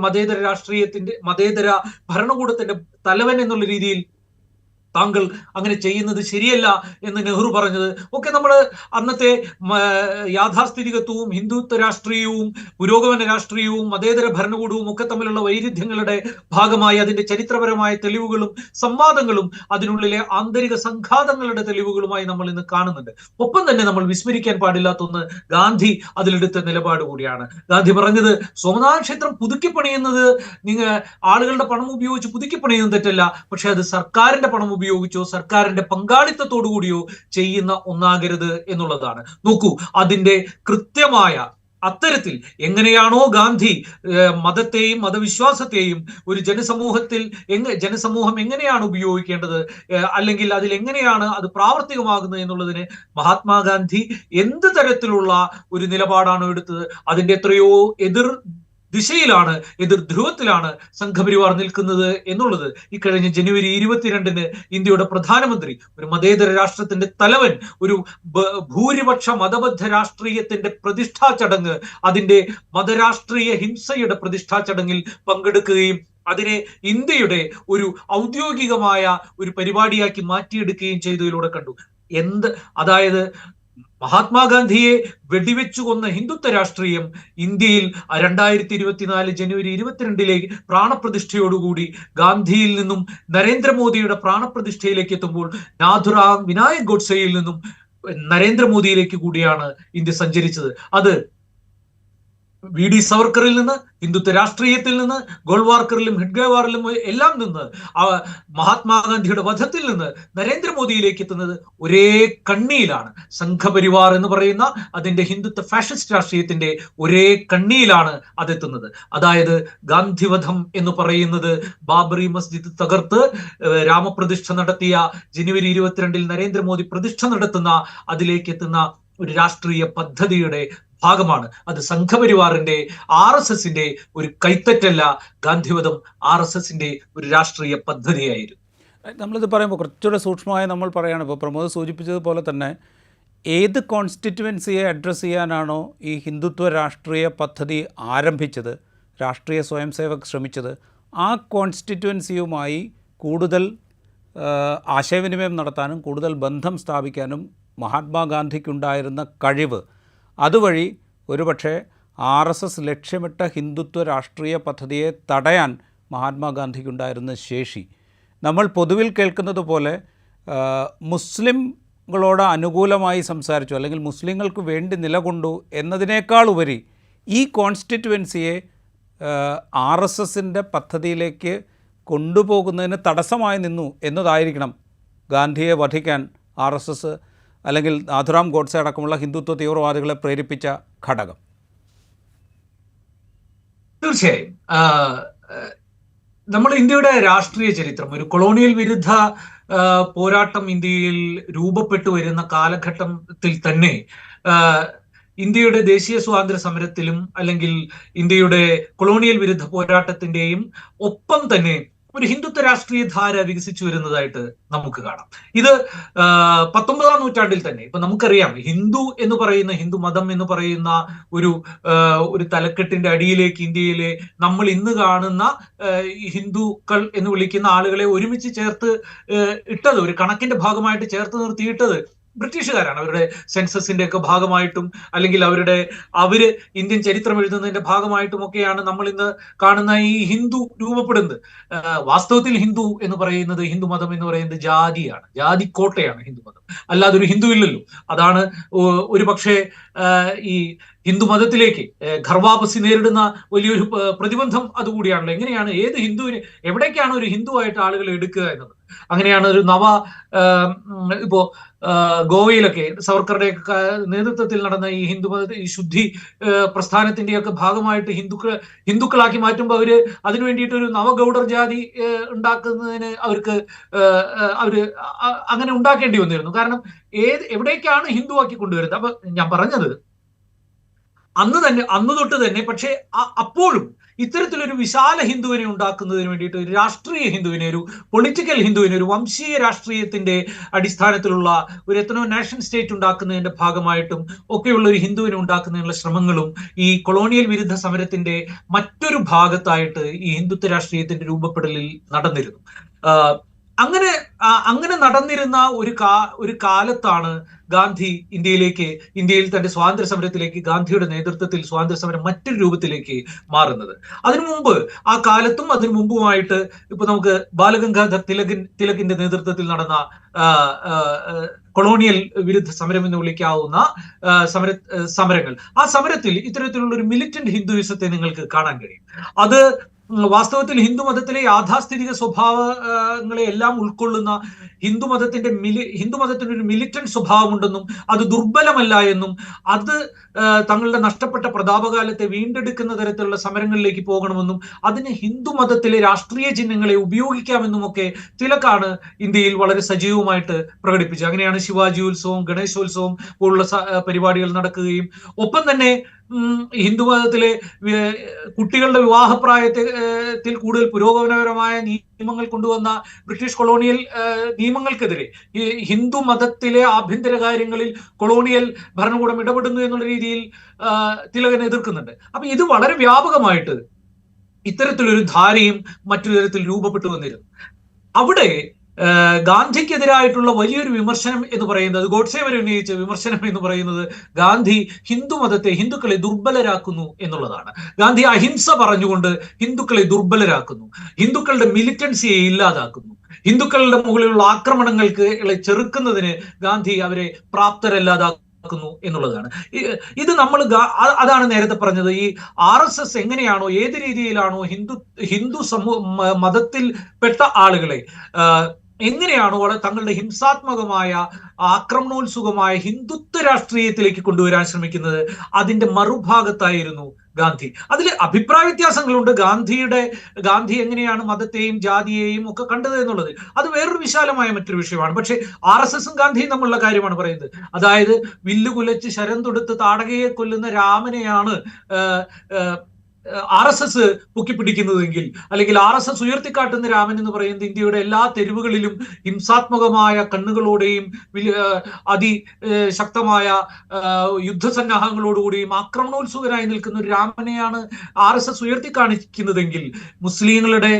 മതേതര ഭരണകൂടത്തിന്റെ തലവൻ എന്നുള്ള രീതിയിൽ താങ്കൾ അങ്ങനെ ചെയ്യുന്നത് ശരിയല്ല എന്ന് നെഹ്റു പറഞ്ഞത് ഒക്കെ നമ്മൾ അന്നത്തെ യാഥാസ്ഥിതികത്വവും ഹിന്ദുത്വ രാഷ്ട്രീയവും പുരോഗമന രാഷ്ട്രീയവും മതേതര ഭരണകൂടവും ഒക്കെ തമ്മിലുള്ള വൈരുദ്ധ്യങ്ങളുടെ ഭാഗമായി അതിന്റെ ചരിത്രപരമായ തെളിവുകളും സംവാദങ്ങളും അതിനുള്ളിലെ ആന്തരിക സംഘാതങ്ങളുടെ തെളിവുകളുമായി നമ്മൾ ഇന്ന് കാണുന്നുണ്ട്. ഒപ്പം തന്നെ നമ്മൾ വിസ്മരിക്കാൻ പാടില്ലാത്തൊന്ന് ഗാന്ധി അതിലെടുത്ത നിലപാട് കൂടിയാണ്. ഗാന്ധി പറഞ്ഞത് സോമനാഥ ക്ഷേത്രം പുതുക്കി പണിയുന്നത് ആളുകളുടെ പണം ഉപയോഗിച്ച് പുതുക്കി പണിയുന്നത് തെറ്റല്ല, പക്ഷെ അത് സർക്കാരിന്റെ പണം ഉപയോഗിച്ചോ സർക്കാരിന്റെ പങ്കാളിത്തത്തോടു കൂടിയോ ചെയ്യുന്ന ഒന്നാകരുത് എന്നുള്ളതാണ്. നോക്കൂ, അതിന്റെ കൃത്യമായ അത്തരത്തിൽ എങ്ങനെയാണോ ഗാന്ധി മതത്തെയും മതവിശ്വാസത്തെയും ഒരു ജനസമൂഹം എങ്ങനെയാണ് ഉപയോഗിക്കേണ്ടത്, അല്ലെങ്കിൽ അതിൽ എങ്ങനെയാണ് അത് പ്രാവർത്തികമാകുന്നത് എന്നുള്ളതിന് മഹാത്മാഗാന്ധി എന്ത് തരത്തിലുള്ള ഒരു നിലപാടാണോ എടുത്തത് അതിന്റെ എത്രയോ എതിർ ധ്രുവത്തിലാണ് സംഘപരിവാർ നിൽക്കുന്നത് എന്നുള്ളത് ഇക്കഴിഞ്ഞ ജനുവരി 22-ന് ഇന്ത്യയുടെ പ്രധാനമന്ത്രി, ഒരു മതേതര രാഷ്ട്രത്തിന്റെ തലവൻ, ഒരു ഭൂരിപക്ഷ മതബദ്ധ രാഷ്ട്രീയത്തിന്റെ പ്രതിഷ്ഠാ ചടങ്ങ്, അതിന്റെ മതരാഷ്ട്രീയ ഹിംസയുടെ പ്രതിഷ്ഠാ ചടങ്ങിൽ പങ്കെടുക്കുകയും അതിനെ ഇന്ത്യയുടെ ഒരു ഔദ്യോഗികമായ ഒരു പരിപാടിയാക്കി മാറ്റിയെടുക്കുകയും ചെയ്തതിലൂടെ കണ്ടു. അതായത് മഹാത്മാഗാന്ധിയെ വെടിവെച്ചു കൊന്ന ഹിന്ദുത്വ രാഷ്ട്രീയം ഇന്ത്യയിൽ 2024 ജനുവരി 22 പ്രാണപ്രതിഷ്ഠയോടുകൂടി ഗാന്ധിയിൽ നിന്നും നരേന്ദ്രമോദിയുടെ പ്രാണപ്രതിഷ്ഠയിലേക്ക് എത്തുമ്പോൾ നാഥുറാം വിനായക് ഗോഡ്സെയിൽ നിന്നും നരേന്ദ്രമോദിയിലേക്ക് കൂടിയാണ് ഇന്ത്യ സഞ്ചരിച്ചത്. അത് VD സവർക്കറിൽ നിന്ന്, ഹിന്ദുത്വ രാഷ്ട്രീയത്തിൽ നിന്ന്, ഗോൾവാർക്കറിലും ഹിഡ്ഗേവാറിലും എല്ലാം നിന്ന്, മഹാത്മാഗാന്ധിയുടെ വധത്തിൽ നിന്ന് നരേന്ദ്രമോദിയിലേക്ക് എത്തുന്നത് ഒരേ കണ്ണിയിലാണ്. സംഘപരിവാർ എന്ന് പറയുന്ന അതിന്റെ ഹിന്ദുത്വ ഫാഷിസ്റ്റ് രാഷ്ട്രീയത്തിന്റെ ഒരേ കണ്ണിയിലാണ് അതെത്തുന്നത്. അതായത് ഗാന്ധിവധം എന്ന് പറയുന്നത് ബാബറി മസ്ജിദ് തകർത്ത് രാമപ്രതിഷ്ഠ നടത്തിയ ജനുവരി 22 നരേന്ദ്രമോദി പ്രതിഷ്ഠ നടത്തുന്ന അതിലേക്ക് എത്തുന്ന ഒരു രാഷ്ട്രീയ പദ്ധതിയുടെ ഭാഗമാണ്. അത് സംഘപരിവാറിന്റെ RSSന്റെ ഒരു കൈത്തറ്റല്ല, ഗാന്ധിവധം RSSന്റെ ഒരു രാഷ്ട്രീയ പദ്ധതിയായിരുന്നു. നമ്മളിത് പറയുമ്പോൾ കുറച്ചുകൂടെ സൂക്ഷ്മമായി നമ്മൾ പറയുകയാണ്. ഇപ്പോൾ പ്രമോദ് സൂചിപ്പിച്ചതുപോലെ തന്നെ ഏത് കോൺസ്റ്റിറ്റ്യുവൻസിയെ അഡ്രസ്സ് ചെയ്യാനാണോ ഈ ഹിന്ദുത്വ രാഷ്ട്രീയ പദ്ധതി ആരംഭിച്ചത്, രാഷ്ട്രീയ സ്വയം സേവക് ശ്രമിച്ചത്, ആ കോൺസ്റ്റിറ്റ്യുവൻസിയുമായി കൂടുതൽ ആശയവിനിമയം നടത്താനും കൂടുതൽ ബന്ധം സ്ഥാപിക്കാനും മഹാത്മാഗാന്ധിക്കുണ്ടായിരുന്ന കഴിവ്, അതുവഴി ഒരുപക്ഷെ RSS ലക്ഷ്യമിട്ട ഹിന്ദുത്വ രാഷ്ട്രീയ പദ്ധതിയെ തടയാൻ മഹാത്മാഗാന്ധിക്കുണ്ടായിരുന്ന ശേഷി. നമ്മൾ പൊതുവിൽ കേൾക്കുന്നത് പോലെ മുസ്ലിങ്ങളോട് അനുകൂലമായി സംസാരിച്ചു അല്ലെങ്കിൽ മുസ്ലിങ്ങൾക്ക് വേണ്ടി നിലകൊണ്ടു എന്നതിനേക്കാൾ ഉപരി ഈ കോൺസ്റ്റിറ്റ്യുവൻസിയെ RSSൻ്റെ പദ്ധതിയിലേക്ക് കൊണ്ടുപോകുന്നതിന് തടസ്സമായി നിന്നു എന്നതായിരിക്കണം ഗാന്ധിയെ വധിക്കാൻ RSS അല്ലെങ്കിൽ നാഥുറാം ഗോഡ്സെ അടക്കമുള്ള ഹിന്ദുത്വ തീവ്രവാദികളെ പ്രേരിപ്പിച്ച ഘടകം. തീർച്ചയായും നമ്മൾ ഇന്ത്യയുടെ രാഷ്ട്രീയ ചരിത്രം, ഒരു കൊളോണിയൽ വിരുദ്ധ പോരാട്ടം ഇന്ത്യയിൽ രൂപപ്പെട്ടു വരുന്ന കാലഘട്ടത്തിൽ തന്നെ ഇന്ത്യയുടെ ദേശീയ സ്വാതന്ത്ര്യ സമരത്തിലും അല്ലെങ്കിൽ ഇന്ത്യയുടെ കൊളോണിയൽ വിരുദ്ധ പോരാട്ടത്തിന്റെയും ഒപ്പം തന്നെ ഒരു ഹിന്ദുത്വ രാഷ്ട്രീയ ധാര വികസിച്ചു വരുന്നതായിട്ട് നമുക്ക് കാണാം. ഇത് 19-ാം നൂറ്റാണ്ടിൽ തന്നെ ഇപ്പൊ നമുക്കറിയാം, ഹിന്ദു എന്ന് പറയുന്ന, ഹിന്ദു മതം എന്ന് പറയുന്ന ഒരു തലക്കെട്ടിന്റെ അടിയിലേക്ക് ഇന്ത്യയിലെ നമ്മൾ ഇന്ന് കാണുന്ന ഹിന്ദുക്കൾ എന്ന് വിളിക്കുന്ന ആളുകളെ ഒരുമിച്ച് ചേർത്ത് ഇട്ടത്, ഒരു കണക്കിന്റെ ഭാഗമായിട്ട് ചേർത്ത് നിർത്തിയിട്ടത് ബ്രിട്ടീഷുകാരാണ്. അവരുടെ സെൻസസിന്റെ ഒക്കെ ഭാഗമായിട്ടും അല്ലെങ്കിൽ അവര് ഇന്ത്യൻ ചരിത്രം എഴുതുന്നതിന്റെ ഭാഗമായിട്ടും ഒക്കെയാണ് നമ്മൾ ഇന്ന് കാണുന്ന ഈ ഹിന്ദു രൂപപ്പെടുന്നത്. വാസ്തവത്തിൽ ഹിന്ദു എന്ന് പറയുന്നത്, ഹിന്ദു മതം എന്ന് പറയുന്നത് ജാതിയാണ്, ജാതിക്കോട്ടയാണ് ഹിന്ദു മതം, അല്ലാതെ ഒരു ഹിന്ദു ഇല്ലല്ലോ. അതാണ് ഒരു പക്ഷേ ഈ ഹിന്ദു മതത്തിലേക്ക് ഖർവാപസി നേരിടുന്ന വലിയൊരു പ്രതിബന്ധം അതുകൂടിയാണല്ലോ. എങ്ങനെയാണ് ഏത് ഹിന്ദുവിന്, എവിടേക്കാണ് ഒരു ഹിന്ദുവായിട്ട് ആളുകൾ എടുക്കുക എന്നത്. അങ്ങനെയാണ് ഒരു ഇപ്പോ ഗോവയിലൊക്കെ സവർക്കറുടെ നേതൃത്വത്തിൽ നടന്ന ഈ ഹിന്ദു മത ഈ ശുദ്ധി പ്രസ്ഥാനത്തിന്റെയൊക്കെ ഭാഗമായിട്ട് ഹിന്ദുക്കളാക്കി മാറ്റുമ്പോൾ അവര് അതിനു വേണ്ടിയിട്ട് ഒരു നവഗൗഡർ ജാതി ഉണ്ടാക്കുന്നതിന് അവര് അങ്ങനെ ഉണ്ടാക്കേണ്ടി വന്നിരുന്നു. കാരണം എവിടേക്കാണ് ഹിന്ദുവാക്കി കൊണ്ടുവരുന്നത്. അപ്പൊ ഞാൻ പറഞ്ഞത് അന്ന് തൊട്ട് തന്നെ, പക്ഷേ അപ്പോഴും ഇത്തരത്തിലൊരു വിശാല ഹിന്ദുവിനെ ഉണ്ടാക്കുന്നതിന് വേണ്ടിയിട്ട്, ഒരു രാഷ്ട്രീയ ഹിന്ദുവിനെ, ഒരു പൊളിറ്റിക്കൽ ഹിന്ദുവിനെ, ഒരു വംശീയ രാഷ്ട്രീയത്തിന്റെ അടിസ്ഥാനത്തിലുള്ള ഒരു എത്തനോ നാഷൻ സ്റ്റേറ്റ് ഉണ്ടാക്കുന്നതിന്റെ ഭാഗമായിട്ടും ഒക്കെയുള്ള ഒരു ഹിന്ദുവിനെ ഉണ്ടാക്കുന്നതിനുള്ള ശ്രമങ്ങളും ഈ കൊളോണിയൽ വിരുദ്ധ സമരത്തിന്റെ മറ്റൊരു ഭാഗത്തായിട്ട് ഈ ഹിന്ദുത്വ രാഷ്ട്രീയത്തിന്റെ രൂപപ്പെടലിൽ നടന്നിരുന്നു. അങ്ങനെ നടന്നിരുന്ന ഒരു കാലത്താണ് ഗാന്ധി ഇന്ത്യയിൽ തന്റെ സ്വാതന്ത്ര്യ സമരത്തിലേക്ക്, ഗാന്ധിയുടെ നേതൃത്വത്തിൽ സ്വാതന്ത്ര്യ സമരം മറ്റൊരു രൂപത്തിലേക്ക് മാറുന്നത്. അതിനു മുമ്പ്, ആ കാലത്തും അതിനു മുമ്പുമായിട്ട് ഇപ്പൊ നമുക്ക് ബാലഗംഗാധർ തിലകിന്റെ നേതൃത്വത്തിൽ നടന്ന കൊളോണിയൽ വിരുദ്ധ സമരം എന്ന് വിളിക്കാവുന്ന സമരങ്ങൾ, ആ സമരത്തിൽ ഇത്തരത്തിലുള്ള ഒരു മിലിറ്റന്റ് ഹിന്ദുയിസത്തെ നിങ്ങൾക്ക് കാണാൻ കഴിയും. അത് വാസ്തവത്തിൽ ഹിന്ദു മതത്തിലെ യാഥാസ്ഥിതിക സ്വഭാവങ്ങളെ എല്ലാം ഉൾക്കൊള്ളുന്ന ഹിന്ദുമതത്തിന് ഒരു മിലിറ്റന്റ് സ്വഭാവമുണ്ടെന്നും അത് ദുർബലമല്ല എന്നും അത് തങ്ങളുടെ നഷ്ടപ്പെട്ട പ്രതാപകാലത്തെ വീണ്ടെടുക്കുന്ന തരത്തിലുള്ള സമരങ്ങളിലേക്ക് പോകണമെന്നും അതിന് ഹിന്ദുമതത്തിലെ രാഷ്ട്രീയ ചിഹ്നങ്ങളെ ഉപയോഗിക്കാമെന്നും ഒക്കെ തിലകാണ് ഇന്ത്യയിൽ വളരെ സജീവമായിട്ട് പ്രകടിപ്പിച്ചത്. അങ്ങനെയാണ് ശിവാജി ഉത്സവം, ഗണേശോത്സവം പോലുള്ള പരിപാടികൾ നടക്കുകയും ഒപ്പം തന്നെ ഹിന്ദുമതത്തിലെ കുട്ടികളുടെ വിവാഹപ്രായത്തിൽ കൂടുതൽ പുരോഗമനപരമായ നിയമങ്ങൾ കൊണ്ടുവന്ന ബ്രിട്ടീഷ് കൊളോണിയൽ നിയമങ്ങൾക്കെതിരെ ഈ ഹിന്ദു മതത്തിലെ ആഭ്യന്തര കാര്യങ്ങളിൽ കൊളോണിയൽ ഭരണകൂടം ഇടപെടുന്നു എന്നുള്ള രീതിയിൽ തിലകൻ എതിർക്കുന്നുണ്ട്. അപ്പൊ ഇത് വളരെ വ്യാപകമായിട്ട് ഇത്തരത്തിലൊരു ധാരയും മറ്റൊരു തരത്തിൽ രൂപപ്പെട്ടു വന്നിരുന്നു. അവിടെ ഗാന്ധിക്കെതിരായിട്ടുള്ള വലിയൊരു വിമർശനം എന്ന് പറയുന്നത്, ഗോഡ്സെ വരെ ഉന്നയിച്ച വിമർശനം എന്ന് പറയുന്നത്, ഗാന്ധി ഹിന്ദുക്കളെ ദുർബലരാക്കുന്നു എന്നുള്ളതാണ്. ഗാന്ധി അഹിംസ പറഞ്ഞുകൊണ്ട് ഹിന്ദുക്കളെ ദുർബലരാക്കുന്നു, ഹിന്ദുക്കളുടെ മിലിറ്റൻസിയെ ഇല്ലാതാക്കുന്നു, ഹിന്ദുക്കളുടെ മുകളിലുള്ള ആക്രമണങ്ങൾക്ക് ചെറുക്കുന്നതിന് ഗാന്ധി അവരെ പ്രാപ്തരല്ലാതാക്കുന്നു എന്നുള്ളതാണ്. ഇത് അതാണ് നേരത്തെ പറഞ്ഞത്. ഈ RSS എങ്ങനെയാണോ, ഏത് രീതിയിലാണോ ഹിന്ദു മതത്തിൽപ്പെട്ട ആളുകളെ എങ്ങനെയാണോ തങ്ങളുടെ ഹിംസാത്മകമായ ആക്രമണോത്സുകമായ ഹിന്ദുത്വ രാഷ്ട്രീയത്തിലേക്ക് കൊണ്ടുവരാൻ ശ്രമിക്കുന്നത്, അതിന്റെ മറുഭാഗത്തായിരുന്നു ഗാന്ധി. അതിൽ അഭിപ്രായ വ്യത്യാസങ്ങളുണ്ട്. ഗാന്ധി എങ്ങനെയാണ് മതത്തെയും ജാതിയെയും ഒക്കെ കണ്ടത് എന്നുള്ളത് അത് വേറൊരു വിശാലമായ മറ്റൊരു വിഷയമാണ്. പക്ഷെ RSSും ഗാന്ധിയും തമ്മിലുള്ള കാര്യമാണ് പറയുന്നത്. അതായത് വില്ലുകുലച്ച് ശരം തൊടുത്ത് താടകയെ കൊല്ലുന്ന രാമനെയാണ് RSS പൊക്കിപ്പിടിക്കുന്നതെങ്കിൽ, അല്ലെങ്കിൽ RSS ഉയർത്തിക്കാട്ടുന്ന രാമൻ എന്ന് പറയുന്നത് ഇന്ത്യയുടെ എല്ലാ തെരുവുകളിലും ഹിംസാത്മകമായ കണ്ണുകളോടെയും അതിശക്തമായ യുദ്ധസന്നാഹങ്ങളോടുകൂടിയും ആക്രമണോത്സുകനായി നിൽക്കുന്ന ഒരു രാമനെയാണ് RSS ഉയർത്തിക്കാണിക്കുന്നതെങ്കിൽ, മുസ്ലിങ്ങളുടെ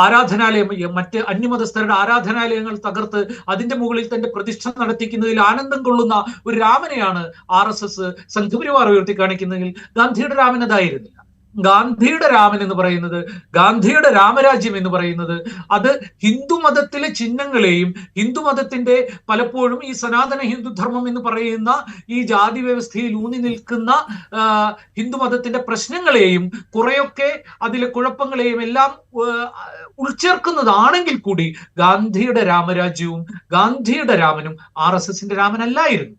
ആരാധനാലയം, മറ്റ് അന്യമതസ്ഥരുടെ ആരാധനാലയങ്ങൾ തകർത്ത് അതിന്റെ മുകളിൽ തന്റെ പ്രതിഷ്ഠ നടത്തിക്കുന്നതിൽ ആനന്ദം കൊള്ളുന്ന ഒരു രാമനെയാണ് RSS സംഘപരിവാർ ഉയർത്തിക്കാണിക്കുന്നതെങ്കിൽ, ഗാന്ധിയുടെ രാമൻ അതായിരുന്നില്ല. ഗാന്ധിയുടെ രാമൻ എന്ന് പറയുന്നത്, ഗാന്ധിയുടെ രാമരാജ്യം എന്ന് പറയുന്നത്, അത് ഹിന്ദുമതത്തിലെ ചിഹ്നങ്ങളെയും ഹിന്ദുമതത്തിന്റെ പലപ്പോഴും ഈ സനാതന ഹിന്ദുധർമ്മം എന്ന് പറയുന്ന ഈ ജാതി വ്യവസ്ഥയിൽ ഊന്നി നിൽക്കുന്ന ഹിന്ദുമതത്തിന്റെ പ്രശ്നങ്ങളെയും കുറെയൊക്കെ അതിലെ കുഴപ്പങ്ങളെയും എല്ലാം ഉൾച്ചേർക്കുന്നതാണെങ്കിൽ കൂടി ഗാന്ധിയുടെ രാമരാജ്യവും ഗാന്ധിയുടെ രാമനും RSSന്റെ രാമനല്ലായിരുന്നു.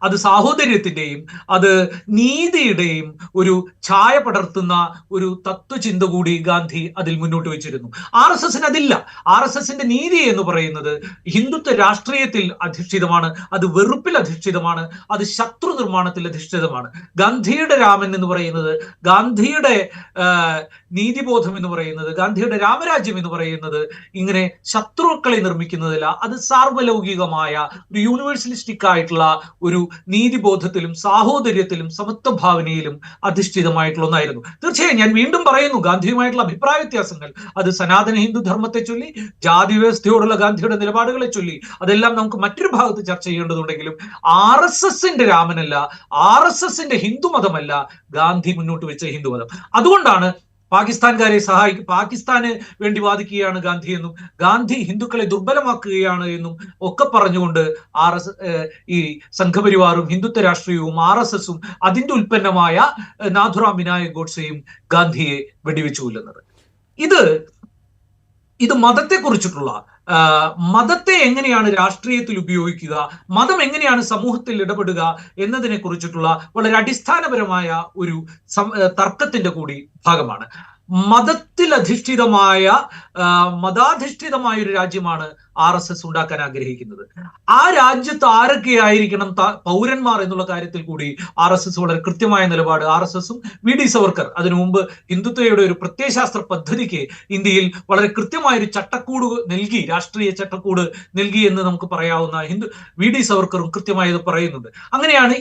അത് സാഹോദര്യത്തിന്റെയും അത് നീതിയുടെയും ഒരു ഛായ പടർത്തുന്ന ഒരു തത്വചിന്ത കൂടി ഗാന്ധി അതിൽ മുന്നോട്ട് വെച്ചിരുന്നു. RSSന് അതില്ല. RSSന്റെ നീതി എന്ന് പറയുന്നത് ഹിന്ദുത്വ രാഷ്ട്രീയത്തിൽ അധിഷ്ഠിതമാണ്, അത് വെറുപ്പിൽ അധിഷ്ഠിതമാണ്, അത് ശത്രു നിർമ്മാണത്തിൽ അധിഷ്ഠിതമാണ്. ഗാന്ധിയുടെ രാമൻ എന്ന് പറയുന്നത്, ഗാന്ധിയുടെ നീതിബോധം എന്ന് പറയുന്നത്, ഗാന്ധിയുടെ രാമരാജ്യം എന്ന് പറയുന്നത് ഇങ്ങനെ ശത്രുക്കളെ നിർമ്മിക്കുന്നതല്ല, അത് സാർവലൗകികമായ ഒരു യൂണിവേഴ്സലിസ്റ്റിക് ആയിട്ടുള്ള ഒരു നീതിബോധത്തിലും സാഹോദര്യത്തിലും സമത്വഭാവനയിലും അധിഷ്ഠിതമായിട്ടുള്ള ഒന്നായിരുന്നു. തീർച്ചയായും ഞാൻ വീണ്ടും പറയുന്നു, ഗാന്ധിയുമായിട്ടുള്ള അഭിപ്രായ വ്യത്യാസങ്ങൾ അത് സനാതന ഹിന്ദു ധർമ്മത്തെ ചൊല്ലി, ജാതി വ്യവസ്ഥയോടുള്ള ഗാന്ധിയുടെ നിലപാടുകളെ ചൊല്ലി അതെല്ലാം നമുക്ക് മറ്റൊരു ഭാഗത്ത് ചർച്ച ചെയ്യേണ്ടതുണ്ടെങ്കിലും RSSന്റെ രാമനല്ല, RSSന്റെ ഹിന്ദുമതമല്ല ഗാന്ധി മുന്നോട്ട് വെച്ച ഹിന്ദുമതം. അതുകൊണ്ടാണ് പാകിസ്ഥാൻകാരെ പാകിസ്ഥാന് വേണ്ടി വാദിക്കുകയാണ് ഗാന്ധി എന്നും, ഗാന്ധി ഹിന്ദുക്കളെ ദുർബലമാക്കുകയാണ് എന്നും ഒക്കെ പറഞ്ഞുകൊണ്ട് ഈ സംഘപരിവാറും ഹിന്ദുത്വ രാഷ്ട്രീയവും RSSും അതിന്റെ ഉൽപ്പന്നമായ നാഥുറാം വിനായക് ഗോഡ്സെയും ഗാന്ധിയെ വെടിവെച്ചു കൊല്ലുന്നത്. ഇത് മതത്തെക്കുറിച്ചിട്ടുള്ള, മതത്തെ എങ്ങനെയാണ് രാഷ്ട്രീയത്തിൽ ഉപയോഗിക്കുക, മതം എങ്ങനെയാണ് സമൂഹത്തിൽ ഇടപെടുക എന്നതിനെ കുറിച്ചിട്ടുള്ള വളരെ അടിസ്ഥാനപരമായ ഒരു തർക്കത്തിന്റെ കൂടി ഭാഗമാണ്. മതാധിഷ്ഠിതമായ ഒരു രാജ്യമാണ് RSS ഉണ്ടാക്കാൻ ആഗ്രഹിക്കുന്നത്. ആ രാജ്യത്ത് ആരൊക്കെയായിരിക്കണം പൗരന്മാർ എന്നുള്ള കാര്യത്തിൽ കൂടി RSS വളരെ കൃത്യമായ നിലപാട്, RSSും VD സവർക്കർ അതിനു മുമ്പ് ഹിന്ദുത്വയുടെ ഒരു പ്രത്യയശാസ്ത്ര പദ്ധതിക്ക് ഇന്ത്യയിൽ വളരെ കൃത്യമായൊരു ചട്ടക്കൂട് നൽകി, രാഷ്ട്രീയ ചട്ടക്കൂട് നൽകി എന്ന് നമുക്ക് പറയാവുന്ന VD സവർക്കറും കൃത്യമായത് പറയുന്നുണ്ട്. അങ്ങനെയാണ്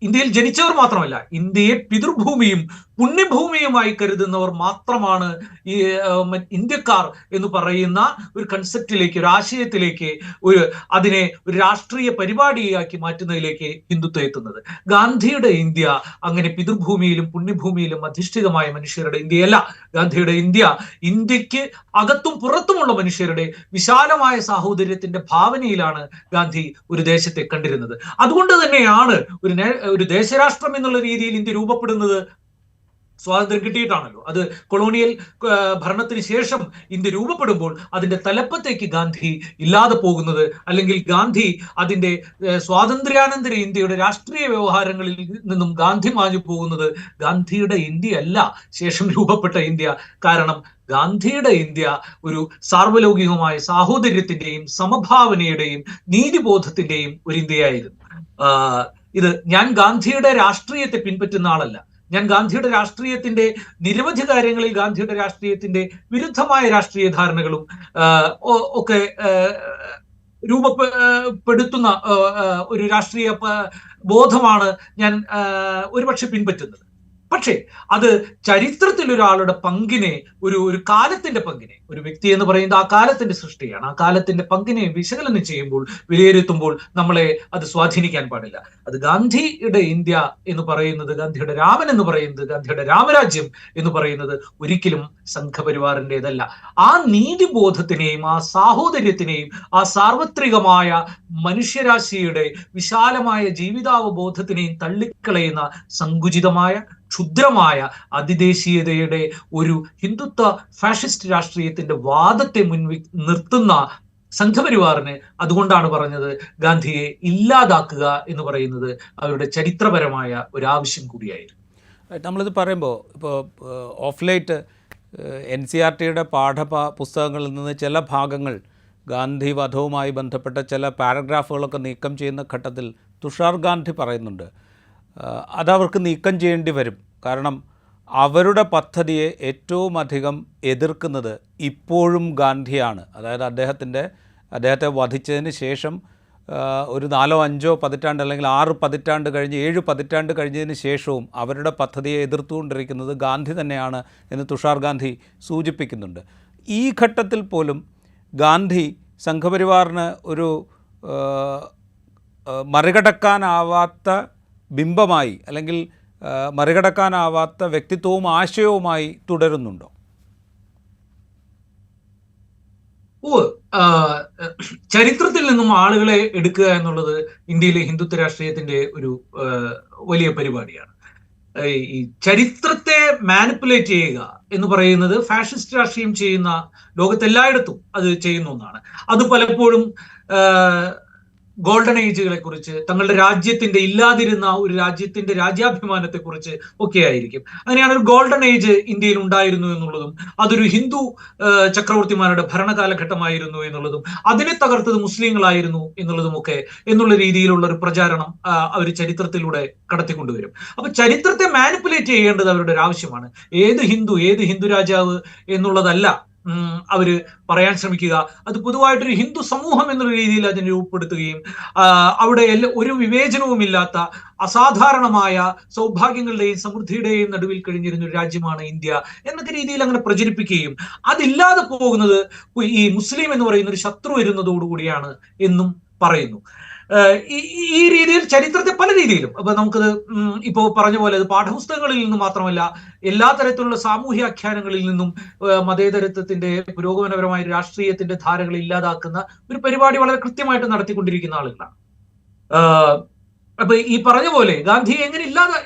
ഇന്ത്യയിൽ ജനിച്ചവർ മാത്രമല്ല, ഇന്ത്യയെ പിതൃഭൂമിയും പുണ്യഭൂമിയുമായി കരുതുന്നവർ മാത്രമാണ് ഈ ഇന്ത്യക്കാർ എന്ന് പറയുന്ന ഒരു കൺസെപ്റ്റിലേക്ക്, ഒരു ആശയത്തിലേക്ക്, അതിനെ ഒരു രാഷ്ട്രീയ പരിപാടിയാക്കി മാറ്റുന്നതിലേക്ക് ഹിന്ദുത്വം എത്തുന്നത്. ഗാന്ധിയുടെ ഇന്ത്യ അങ്ങനെ പിതൃഭൂമിയിലും പുണ്യഭൂമിയിലും അധിഷ്ഠിതമായ മനുഷ്യരുടെ ഇന്ത്യയല്ല. ഗാന്ധിയുടെ ഇന്ത്യക്ക് അകത്തും പുറത്തുമുള്ള മനുഷ്യരുടെ വിശാലമായ സാഹോദര്യത്തിന്റെ ഭാവനയിലാണ് ഗാന്ധി ഒരു ദേശത്തെ കണ്ടിരുന്നത്. അതുകൊണ്ട് തന്നെയാണ് ഒരു ദേശരാഷ്ട്രം എന്നുള്ള രീതിയിൽ ഇന്ത്യ രൂപപ്പെടുന്നത് സ്വാതന്ത്ര്യം കിട്ടിയിട്ടാണല്ലോ. അത് കൊളോണിയൽ ഭരണത്തിന് ശേഷം ഇന്ത്യ രൂപപ്പെടുമ്പോൾ അതിന്റെ തലപ്പത്തേക്ക് ഗാന്ധി ഇല്ലാതെ പോകുന്നത്, അല്ലെങ്കിൽ ഗാന്ധി അതിന്റെ സ്വാതന്ത്ര്യാനന്തര ഇന്ത്യയുടെ രാഷ്ട്രീയ വ്യവഹാരങ്ങളിൽ നിന്നും ഗാന്ധി മാഞ്ഞു പോകുന്നത് ഗാന്ധിയുടെ ഇന്ത്യ അല്ല, ശേഷം രൂപപ്പെട്ട ഇന്ത്യ. കാരണം ഗാന്ധിയുടെ ഇന്ത്യ ഒരു സാർവലൗകികമായ സാഹോദര്യത്തിന്റെയും സമഭാവനയുടെയും നീതിബോധത്തിന്റെയും ഒരു ഇന്ത്യയായിരുന്നു. ഞാൻ ഗാന്ധിയുടെ രാഷ്ട്രീയത്തെ പിൻപറ്റുന്ന ആളല്ല. ഞാൻ ഗാന്ധിയുടെ രാഷ്ട്രീയത്തിന്റെ നിരവധി കാര്യങ്ങളിൽ ഗാന്ധിയുടെ രാഷ്ട്രീയത്തിന്റെ വിരുദ്ധമായ രാഷ്ട്രീയ ധാരണകളും ഒക്കെ രൂപപ്പെടുത്തുന്ന ഒരു രാഷ്ട്രീയ ബോധമാണ് ഞാൻ ഒരുപക്ഷെ പിൻപറ്റുന്നത്. പക്ഷേ അത് ചരിത്രത്തിൽ ഒരാളുടെ പങ്കിനെ, ഒരു കാലത്തിന്റെ പങ്കിനെ, ഒരു വ്യക്തി എന്ന് പറയുന്നത് ആ കാലത്തിന്റെ സൃഷ്ടിയാണ്, ആ കാലത്തിന്റെ പങ്കിനെ വിശകലനം ചെയ്യുമ്പോൾ, വിലയിരുത്തുമ്പോൾ നമ്മളെ അത് സ്വാധീനിക്കാൻ പാടില്ല. അത് ഗാന്ധിയുടെ ഇന്ത്യ എന്ന് പറയുന്നത്, ഗാന്ധിയുടെ രാമൻ എന്ന് പറയുന്നത്, ഗാന്ധിയുടെ രാമരാജ്യം എന്ന് പറയുന്നത് ഒരിക്കലും സംഘപരിവാറിൻ്റെതല്ല. ആ നീതിബോധത്തിനെയും ആ സാഹോദര്യത്തിനെയും ആ സാർവത്രികമായ മനുഷ്യരാശിയുടെ വിശാലമായ ജീവിതാവബോധത്തിനെയും തള്ളിക്കളയുന്ന സങ്കുചിതമായ ക്ഷുദ്രമായ അതിദേശീയതയുടെ ഒരു ഹിന്ദുത്വ ഫാഷിസ്റ്റ് രാഷ്ട്രീയത്തിന്റെ വാദത്തെ നിർത്തുന്ന സംഘപരിവാറിന് അതുകൊണ്ടാണ് പറഞ്ഞത് ഗാന്ധിയെ ഇല്ലാതാക്കുക എന്ന് പറയുന്നത് അവരുടെ ചരിത്രപരമായ ഒരു ആവശ്യം കൂടിയായിരുന്നു. നമ്മളിത് പറയുമ്പോൾ ഇപ്പോൾ ഓഫ് ലൈറ്റ് NCERTയുടെ പുസ്തകങ്ങളിൽ നിന്ന് ചില ഭാഗങ്ങൾ ഗാന്ധി വധവുമായി ബന്ധപ്പെട്ട ചില പാരഗ്രാഫുകളൊക്കെ നീക്കം ചെയ്യുന്ന ഘട്ടത്തിൽ തുഷാർ ഗാന്ധി പറയുന്നുണ്ട് അതവർക്ക് നീക്കം ചെയ്യേണ്ടി വരും. കാരണം അവരുടെ പദ്ധതിയെ ഏറ്റവും അധികം എതിർക്കുന്നത് ഇപ്പോഴും ഗാന്ധിയാണ്. അതായത് അദ്ദേഹത്തെ വധിച്ചതിന് ശേഷം ഒരു 4-5 പതിറ്റാണ്ട് അല്ലെങ്കിൽ 6 പതിറ്റാണ്ട് കഴിഞ്ഞ് 7 പതിറ്റാണ്ട് കഴിഞ്ഞതിന് ശേഷവും അവരുടെ പദ്ധതിയെ എതിർത്തുകൊണ്ടിരിക്കുന്നത് ഗാന്ധി തന്നെയാണ് എന്ന് തുഷാർ ഗാന്ധി സൂചിപ്പിക്കുന്നുണ്ട്. ഈ ഘട്ടത്തിൽ പോലും ഗാന്ധി സംഘപരിവാറിന് ഒരു മറികടക്കാനാവാത്ത ബിംബമായി അല്ലെങ്കിൽ മറികടക്കാനാവാത്ത വ്യക്തിത്വവും ആശയവുമായി തുടരുന്നുണ്ടോ? ചരിത്രത്തിൽ നിന്നും ആളുകളെ എടുക്കുക എന്നുള്ളത് ഇന്ത്യയിലെ ഹിന്ദുത്വ രാഷ്ട്രീയത്തിന്റെ ഒരു വലിയ പരിപാടിയാണ്. ഈ ചരിത്രത്തെ മാനിപ്പുലേറ്റ് ചെയ്യുക എന്ന് പറയുന്നത് ഫാഷിസ്റ്റ് രാഷ്ട്രീയം ചെയ്യുന്ന ലോകത്തെല്ലായിടത്തും അത് ചെയ്യുന്ന ഒന്നാണ്. അത് പലപ്പോഴും ഗോൾഡൻ ഏജുകളെ കുറിച്ച്, തങ്ങളുടെ രാജ്യത്തിന്റെ ഇല്ലാതിരുന്ന ഒരു രാജ്യത്തിന്റെ രാജ്യാഭിമാനത്തെ കുറിച്ച് ഒക്കെ ആയിരിക്കും. അങ്ങനെയാണ് ഒരു ഗോൾഡൻ ഏജ് ഇന്ത്യയിൽ ഉണ്ടായിരുന്നു എന്നുള്ളതും അതൊരു ഹിന്ദു ചക്രവർത്തിമാരുടെ ഭരണകാലഘട്ടമായിരുന്നു എന്നുള്ളതും അതിനെ തകർത്തത് മുസ്ലിങ്ങളായിരുന്നു എന്നുള്ളതുമൊക്കെ എന്നുള്ള രീതിയിലുള്ള ഒരു പ്രചാരണം അവർ ചരിത്രത്തിലൂടെ കടത്തിക്കൊണ്ടുവരും. അപ്പൊ ചരിത്രത്തെ മാനിപ്പുലേറ്റ് ചെയ്യേണ്ടത് അവരുടെ ഒരു ആവശ്യമാണ്. ഏത് ഹിന്ദു രാജാവ് എന്നുള്ളതല്ല അവര് പറയാൻ ശ്രമിക്കുക. അത് പൊതുവായിട്ടൊരു ഹിന്ദു സമൂഹം എന്നുള്ള രീതിയിൽ അതിനെ രൂപപ്പെടുത്തുകയും അവിടെ ഒരു വിവേചനവുമില്ലാത്ത അസാധാരണമായ സൗഭാഗ്യങ്ങളുടെയും സമൃദ്ധിയുടെയും നടുവിൽ കഴിഞ്ഞിരുന്ന ഒരു രാജ്യമാണ് ഇന്ത്യ എന്നൊക്കെ രീതിയിൽ അങ്ങനെ പ്രചരിപ്പിക്കുകയും അതില്ലാതെ പോകുന്നത് ഈ മുസ്ലിം എന്ന് പറയുന്ന ഒരു ശത്രു വരുന്നതോടുകൂടിയാണ് എന്നും പറയുന്നു. ഈ രീതിയിൽ ചരിത്രത്തെ പല രീതിയിലും അപ്പൊ നമുക്കത് ഇപ്പോ പറഞ്ഞ പോലെ അത് പാഠപുസ്തകങ്ങളിൽ നിന്നും മാത്രമല്ല എല്ലാ തരത്തിലുള്ള സാമൂഹ്യാഖ്യാനങ്ങളിൽ നിന്നും മതേതരത്വത്തിന്റെ പുരോഗമനപരമായ രാഷ്ട്രീയത്തിന്റെ ധാരകൾ ഇല്ലാതാക്കുന്ന ഒരു പരിപാടി വളരെ കൃത്യമായിട്ട് നടത്തിക്കൊണ്ടിരിക്കുന്ന ആളുകളാണ്. അപ്പൊ ഈ പറഞ്ഞ പോലെ ഗാന്ധി എങ്ങനെ ഇല്ലാതെ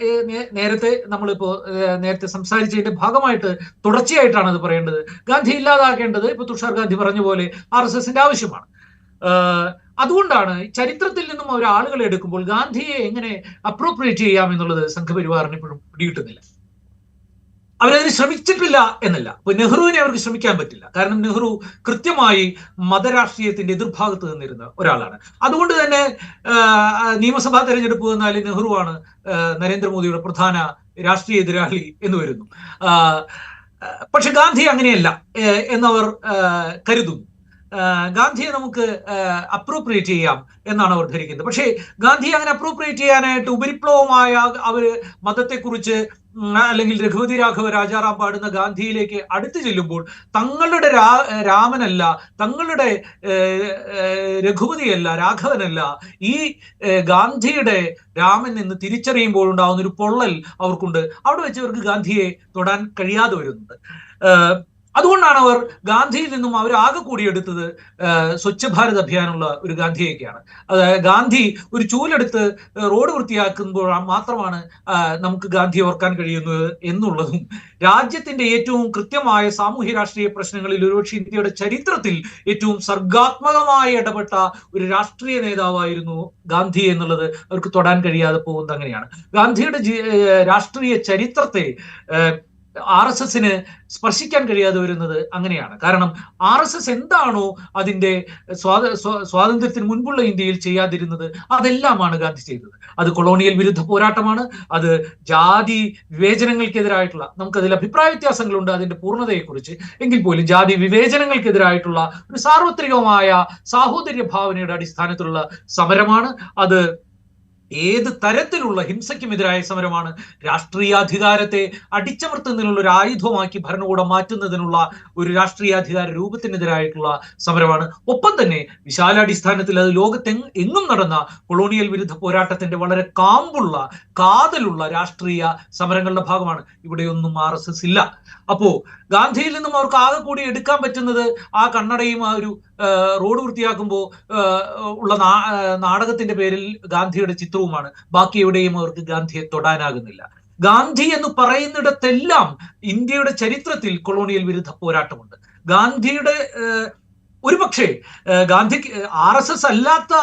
നേരത്തെ സംസാരിച്ചതിന്റെ ഭാഗമായിട്ട് തുടർച്ചയായിട്ടാണ് അത് പറയേണ്ടത്. ഗാന്ധി ഇല്ലാതാക്കേണ്ടത് ഇപ്പൊ തുഷാർ ഗാന്ധി പറഞ്ഞ പോലെ RSSന്റെ ആവശ്യമാണ്. അതുകൊണ്ടാണ് ചരിത്രത്തിൽ നിന്നും അവർ ആളുകളെ എടുക്കുമ്പോൾ ഗാന്ധിയെ എങ്ങനെ അപ്രോപ്രിയേറ്റ് ചെയ്യാം എന്നുള്ളത് സംഘപരിവാറിന് ഇപ്പോഴും പിടികിട്ടുന്നില്ല. അവരതിന് ശ്രമിച്ചിട്ടില്ല എന്നല്ല. ഇപ്പൊ നെഹ്റുവിനെ അവർക്ക് ശ്രമിക്കാൻ പറ്റില്ല. കാരണം നെഹ്റു കൃത്യമായി മതരാഷ്ട്രീയത്തിന്റെ എതിർഭാഗത്ത് നിന്നിരുന്ന ഒരാളാണ്. അതുകൊണ്ട് തന്നെ നിയമസഭാ തെരഞ്ഞെടുപ്പ് വന്നാൽ നെഹ്റുവാണ് നരേന്ദ്രമോദിയുടെ പ്രധാന രാഷ്ട്രീയ എതിരാളി എന്ന് വരുന്നു. പക്ഷെ ഗാന്ധി അങ്ങനെയല്ല എന്നവർ കരുതുന്നു. ഗാന്ധിയെ നമുക്ക് അപ്രോപ്രിയേറ്റ് ചെയ്യാം എന്നാണ് അവർ ധരിക്കുന്നത്. പക്ഷേ ഗാന്ധി അങ്ങനെ അപ്രോപ്രിയേറ്റ് ചെയ്യാനായിട്ട് ഉപരിപ്ലവമായ അവര് മതത്തെക്കുറിച്ച് അല്ലെങ്കിൽ രഘുപതി രാഘവ രാജാറാം പാടുന്ന ഗാന്ധിയിലേക്ക് അടുത്തു ചെല്ലുമ്പോൾ തങ്ങളുടെ രാമനല്ല, തങ്ങളുടെ രഘുപതിയല്ല, രാഘവനല്ല, ഈ ഗാന്ധിയുടെ രാമൻ എന്ന് തിരിച്ചറിയുമ്പോൾ ഉണ്ടാകുന്ന ഒരു പൊള്ളൽ അവർക്കുണ്ട്. അവിടെ വെച്ച് അവർക്ക് ഗാന്ധിയെ തൊടാൻ കഴിയാതെ വരുന്നുണ്ട്. അതുകൊണ്ടാണ് അവർ ഗാന്ധിയിൽ നിന്നും അവർ ആകെ കൂടിയെടുത്തത് സ്വച്ഛ ഭാരത് അഭിയാനുള്ള ഒരു ഗാന്ധിയൊക്കെയാണ്. അതായത് ഗാന്ധി ഒരു ചൂലെടുത്ത് റോഡ് വൃത്തിയാക്കുമ്പോൾ മാത്രമാണ് നമുക്ക് ഗാന്ധി ഓർക്കാൻ കഴിയുന്നത് എന്നുള്ളതും രാജ്യത്തിന്റെ ഏറ്റവും കൃത്യമായ സാമൂഹ്യ രാഷ്ട്രീയ പ്രശ്നങ്ങളിൽ ഒരുപക്ഷെ ഇന്ത്യയുടെ ചരിത്രത്തിൽ ഏറ്റവും സർഗാത്മകമായി ഇടപെട്ട ഒരു രാഷ്ട്രീയ നേതാവായിരുന്നു ഗാന്ധി എന്നുള്ളത് അവർക്ക് തൊടാൻ കഴിയാതെ പോകുന്നത് അങ്ങനെയാണ്. ഗാന്ധിയുടെ രാഷ്ട്രീയ ചരിത്രത്തെ RSSന് സ്പർശിക്കാൻ കഴിയാതെ വരുന്നത് അങ്ങനെയാണ്. കാരണം RSS എന്താണോ അതിന്റെ സ്വാതന്ത്ര്യത്തിന് മുൻപുള്ള ഇന്ത്യയിൽ ചെയ്യാതിരുന്നത് അതെല്ലാമാണ് ഗാന്ധി ചെയ്തത്. അത് കൊളോണിയൽ വിരുദ്ധ പോരാട്ടമാണ്, അത് ജാതി വിവേചനങ്ങൾക്കെതിരായിട്ടുള്ള, നമുക്കതിൽ അഭിപ്രായ വ്യത്യാസങ്ങളുണ്ട് അതിന്റെ പൂർണ്ണതയെക്കുറിച്ച്, എങ്കിൽ പോലും ജാതി വിവേചനങ്ങൾക്കെതിരായിട്ടുള്ള ഒരു സാർവത്രികമായ സാഹോദര്യ ഭാവനയുടെ അടിസ്ഥാനത്തിലുള്ള സമരമാണ്. അത് ഏത് തരത്തിലുള്ള ഹിംസയ്ക്കുമെതിരായ സമരമാണ്. രാഷ്ട്രീയാധികാരത്തെ അടിച്ചമർത്തുന്നതിനുള്ള ഒരു ആയുധമാക്കി ഭരണകൂടം മാറ്റുന്നതിനുള്ള ഒരു രാഷ്ട്രീയാധികാര രൂപത്തിനെതിരായിട്ടുള്ള സമരമാണ്. ഒപ്പം തന്നെ വിശാലാടിസ്ഥാനത്തിൽ അത് എങ്ങും നടന്ന കൊളോണിയൽ വിരുദ്ധ പോരാട്ടത്തിന്റെ വളരെ കാതലുള്ള രാഷ്ട്രീയ സമരങ്ങളുടെ ഭാഗമാണ്. ഇവിടെയൊന്നും RSS ഇല്ല. അപ്പോ ഗാന്ധിയിൽ നിന്നും അവർക്ക് ആകെ കൂടി എടുക്കാൻ പറ്റുന്നത് ആ കണ്ണടയും ആ ഒരു റോഡ് വൃത്തിയാക്കുമ്പോൾ ഉള്ള നാടകത്തിന്റെ പേരിൽ ഗാന്ധിയുടെ ചിത്രവുമാണ്. ബാക്കി എവിടെയും അവർക്ക് ഗാന്ധിയെ തൊടാനാകുന്നില്ല. ഗാന്ധി എന്ന് പറയുന്നിടത്തെല്ലാം ഇന്ത്യയുടെ ചരിത്രത്തിൽ കൊളോണിയൽ വിരുദ്ധ പോരാട്ടമുണ്ട്. ഗാന്ധിയുടെ ഒരുപക്ഷെ ഗാന്ധി RSS അല്ലാത്ത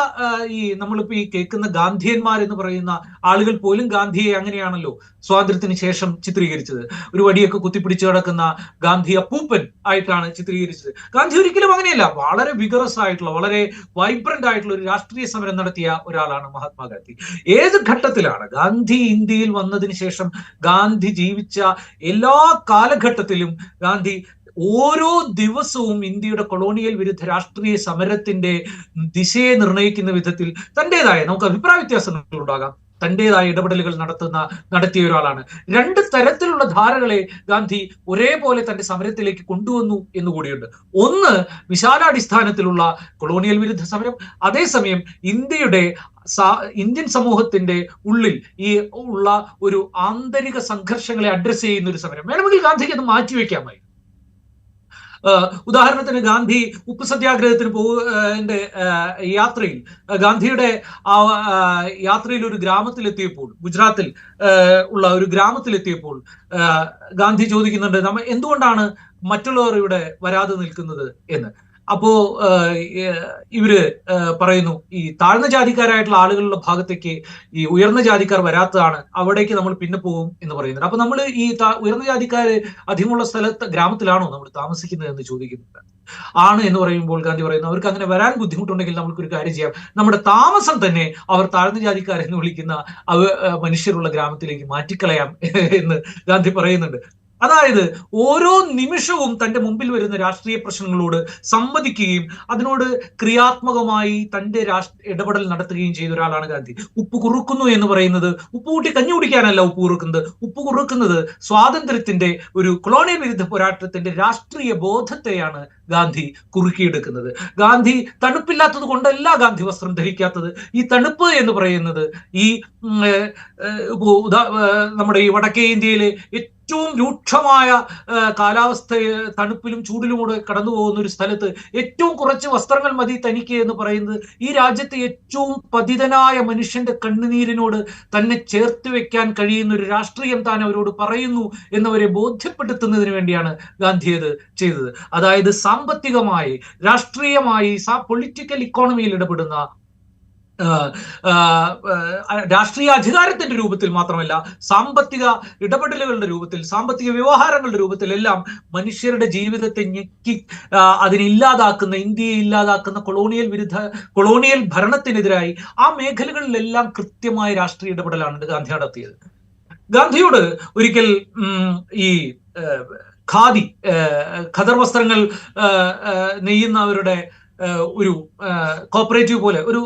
ഈ നമ്മളിപ്പോ ഈ കേൾക്കുന്ന ഗാന്ധിയന്മാർ എന്ന് പറയുന്ന ആളുകൾ പോലും ഗാന്ധിയെ അങ്ങനെയാണല്ലോ സ്വാതന്ത്ര്യത്തിന് ശേഷം ചിത്രീകരിച്ചത്. ഒരു വടിയൊക്കെ കുത്തിപ്പിടിച്ച് കിടക്കുന്ന ഗാന്ധി അപ്പൂപ്പൻ ആയിട്ടാണ് ചിത്രീകരിച്ചത്. ഗാന്ധി ഒരിക്കലും അങ്ങനെയല്ല. വളരെ വിഗറസ് ആയിട്ടുള്ള, വളരെ വൈബ്രന്റ് ആയിട്ടുള്ള ഒരു രാഷ്ട്രീയ സമരം നടത്തിയ ഒരാളാണ് മഹാത്മാഗാന്ധി. ഏത് ഘട്ടത്തിലാണ് ഗാന്ധി ഇന്ത്യയിൽ വന്നതിന് ശേഷം ഗാന്ധി ജീവിച്ച എല്ലാ കാലഘട്ടത്തിലും ഗാന്ധി ഓരോ ദിവസവും ഇന്ത്യയുടെ കൊളോണിയൽ വിരുദ്ധ രാഷ്ട്രീയ സമരത്തിന്റെ ദിശയെ നിർണ്ണയിക്കുന്ന വിധത്തിൽ തന്റേതായ, നമുക്ക് അഭിപ്രായ വ്യത്യാസങ്ങൾ ഉണ്ടാകാം, തന്റേതായ ഇടപെടലുകൾ നടത്തിയ ഒരാളാണ്. രണ്ട് തരത്തിലുള്ള ധാരകളെ ഗാന്ധി ഒരേപോലെ തന്റെ സമരത്തിലേക്ക് കൊണ്ടുവന്നു എന്നുകൂടിയുണ്ട്. ഒന്ന്, വിശാലാടിസ്ഥാനത്തിലുള്ള കൊളോണിയൽ വിരുദ്ധ സമരം. അതേസമയം ഇന്ത്യൻ സമൂഹത്തിന്റെ ഉള്ളിൽ ഈ ഉള്ള ഒരു ആന്തരിക സംഘർഷങ്ങളെ അഡ്രസ് ചെയ്യുന്ന ഒരു സമരം. വേണമെങ്കിൽ ഗാന്ധിക്ക് അത് മാറ്റിവെക്കാമായി. ഉദാഹരണത്തിന് ഗാന്ധി ഉപ്പ് സത്യാഗ്രഹത്തിന് യാത്രയിൽ, ഗാന്ധിയുടെ യാത്രയിൽ ഒരു ഗ്രാമത്തിലെത്തിയപ്പോൾ, ഗുജറാത്തിൽ ഉള്ള ഒരു ഗ്രാമത്തിലെത്തിയപ്പോൾ ഗാന്ധി ചോദിക്കുന്നുണ്ട്, എന്തുകൊണ്ടാണ് മറ്റുള്ളവർ ഇവിടെ വരാതെ നിൽക്കുന്നത് എന്ന്. അപ്പോ ഇവര് പറയുന്നു, ഈ താഴ്ന്ന ജാതിക്കാരായിട്ടുള്ള ആളുകളുടെ ഭാഗത്തേക്ക് ഈ ഉയർന്ന ജാതിക്കാർ വരാത്തതാണ്, അവിടേക്ക് നമ്മൾ പിന്നെ പോകും എന്ന് പറയുന്നത്. അപ്പൊ നമ്മൾ ഈ ഉയർന്ന ജാതിക്കാര് അധികമുള്ള ഗ്രാമത്തിലാണോ നമ്മൾ താമസിക്കുന്നത് എന്ന് ചോദിക്കുന്നുണ്ട്. ആണ് എന്ന് പറയുമ്പോൾ ഗാന്ധി പറയുന്നു, അവർക്ക് അങ്ങനെ വരാൻ ബുദ്ധിമുട്ടുണ്ടെങ്കിൽ നമുക്കൊരു കാര്യം ചെയ്യാം, നമ്മുടെ താമസം തന്നെ അവർ താഴ്ന്ന ജാതിക്കാരെന്ന് വിളിക്കുന്ന മനുഷ്യരുള്ള ഗ്രാമത്തിലേക്ക് മാറ്റിക്കളയാം എന്ന് ഗാന്ധി പറയുന്നുണ്ട്. അതായത് ഓരോ നിമിഷവും തന്റെ മുമ്പിൽ വരുന്ന രാഷ്ട്രീയ പ്രശ്നങ്ങളോട് സംവദിക്കുകയും അതിനോട് ക്രിയാത്മകമായി തന്റെ ഇടപെടൽ നടത്തുകയും ചെയ്ത ഒരാളാണ് ഗാന്ധി. ഉപ്പ് കുറുക്കുന്നു എന്ന് പറയുന്നത് ഉപ്പ് കൂട്ടി കഞ്ഞി കുടിക്കാനല്ല ഉപ്പ് കുറുക്കുന്നത്. ഉപ്പ് കുറുക്കുന്നത് സ്വാതന്ത്ര്യത്തിന്റെ, ഒരു കൊളോണിയൽ വിരുദ്ധ പോരാട്ടത്തിന്റെ രാഷ്ട്രീയ ബോധത്തെയാണ് ഗാന്ധി കുറുക്കിയെടുക്കുന്നത്. ഗാന്ധി തണുപ്പില്ലാത്തത് കൊണ്ടല്ല ഗാന്ധി വസ്ത്രം ധരിക്കാത്തത്. ഈ തണുപ്പ് എന്ന് പറയുന്നത് ഈ നമ്മുടെ ഈ വടക്കേ ഇന്ത്യയിലെ ഏറ്റവും രൂക്ഷമായ കാലാവസ്ഥ, തണുപ്പിലും ചൂടിലുമൂടെ കടന്നു പോകുന്ന ഒരു സ്ഥലത്ത് ഏറ്റവും കുറച്ച് വസ്ത്രങ്ങൾ മതി തനിക്ക് എന്ന് പറയുന്നത് ഈ രാജ്യത്തെ ഏറ്റവും പതിതനായ മനുഷ്യന്റെ കണ്ണുനീരിനോട് തന്നെ ചേർത്ത് വെക്കാൻ കഴിയുന്ന ഒരു രാഷ്ട്രീയം താൻ അവരോട് പറയുന്നു എന്നവരെ ബോധ്യപ്പെടുത്തുന്നതിന് വേണ്ടിയാണ് ഗാന്ധി അത് ചെയ്തത്. അതായത് സാമ്പത്തികമായി, രാഷ്ട്രീയമായി, പൊളിറ്റിക്കൽ ഇക്കോണമിയിൽ ഇടപെടുന്ന, രാഷ്ട്രീയ അധികാരത്തിന്റെ രൂപത്തിൽ മാത്രമല്ല, സാമ്പത്തിക ഇടപെടലുകളുടെ രൂപത്തിൽ, സാമ്പത്തിക വ്യവഹാരങ്ങളുടെ രൂപത്തിലെല്ലാം മനുഷ്യരുടെ ജീവിതത്തെ ഞെക്കി അതിനില്ലാതാക്കുന്ന, ഇന്ത്യയെ ഇല്ലാതാക്കുന്ന കൊളോണിയൽ ഭരണത്തിനെതിരായി ആ മേഖലകളിലെല്ലാം കൃത്യമായ രാഷ്ട്രീയ ഇടപെടലാണ് ഗാന്ധി നടത്തിയത്. ഗാന്ധിയോട് ഒരിക്കൽ ഈ ഖദർ വസ്ത്രങ്ങൾ നെയ്യുന്നവരുടെ ഒരു കോപ്പറേറ്റീവ് പോലെ ഒരു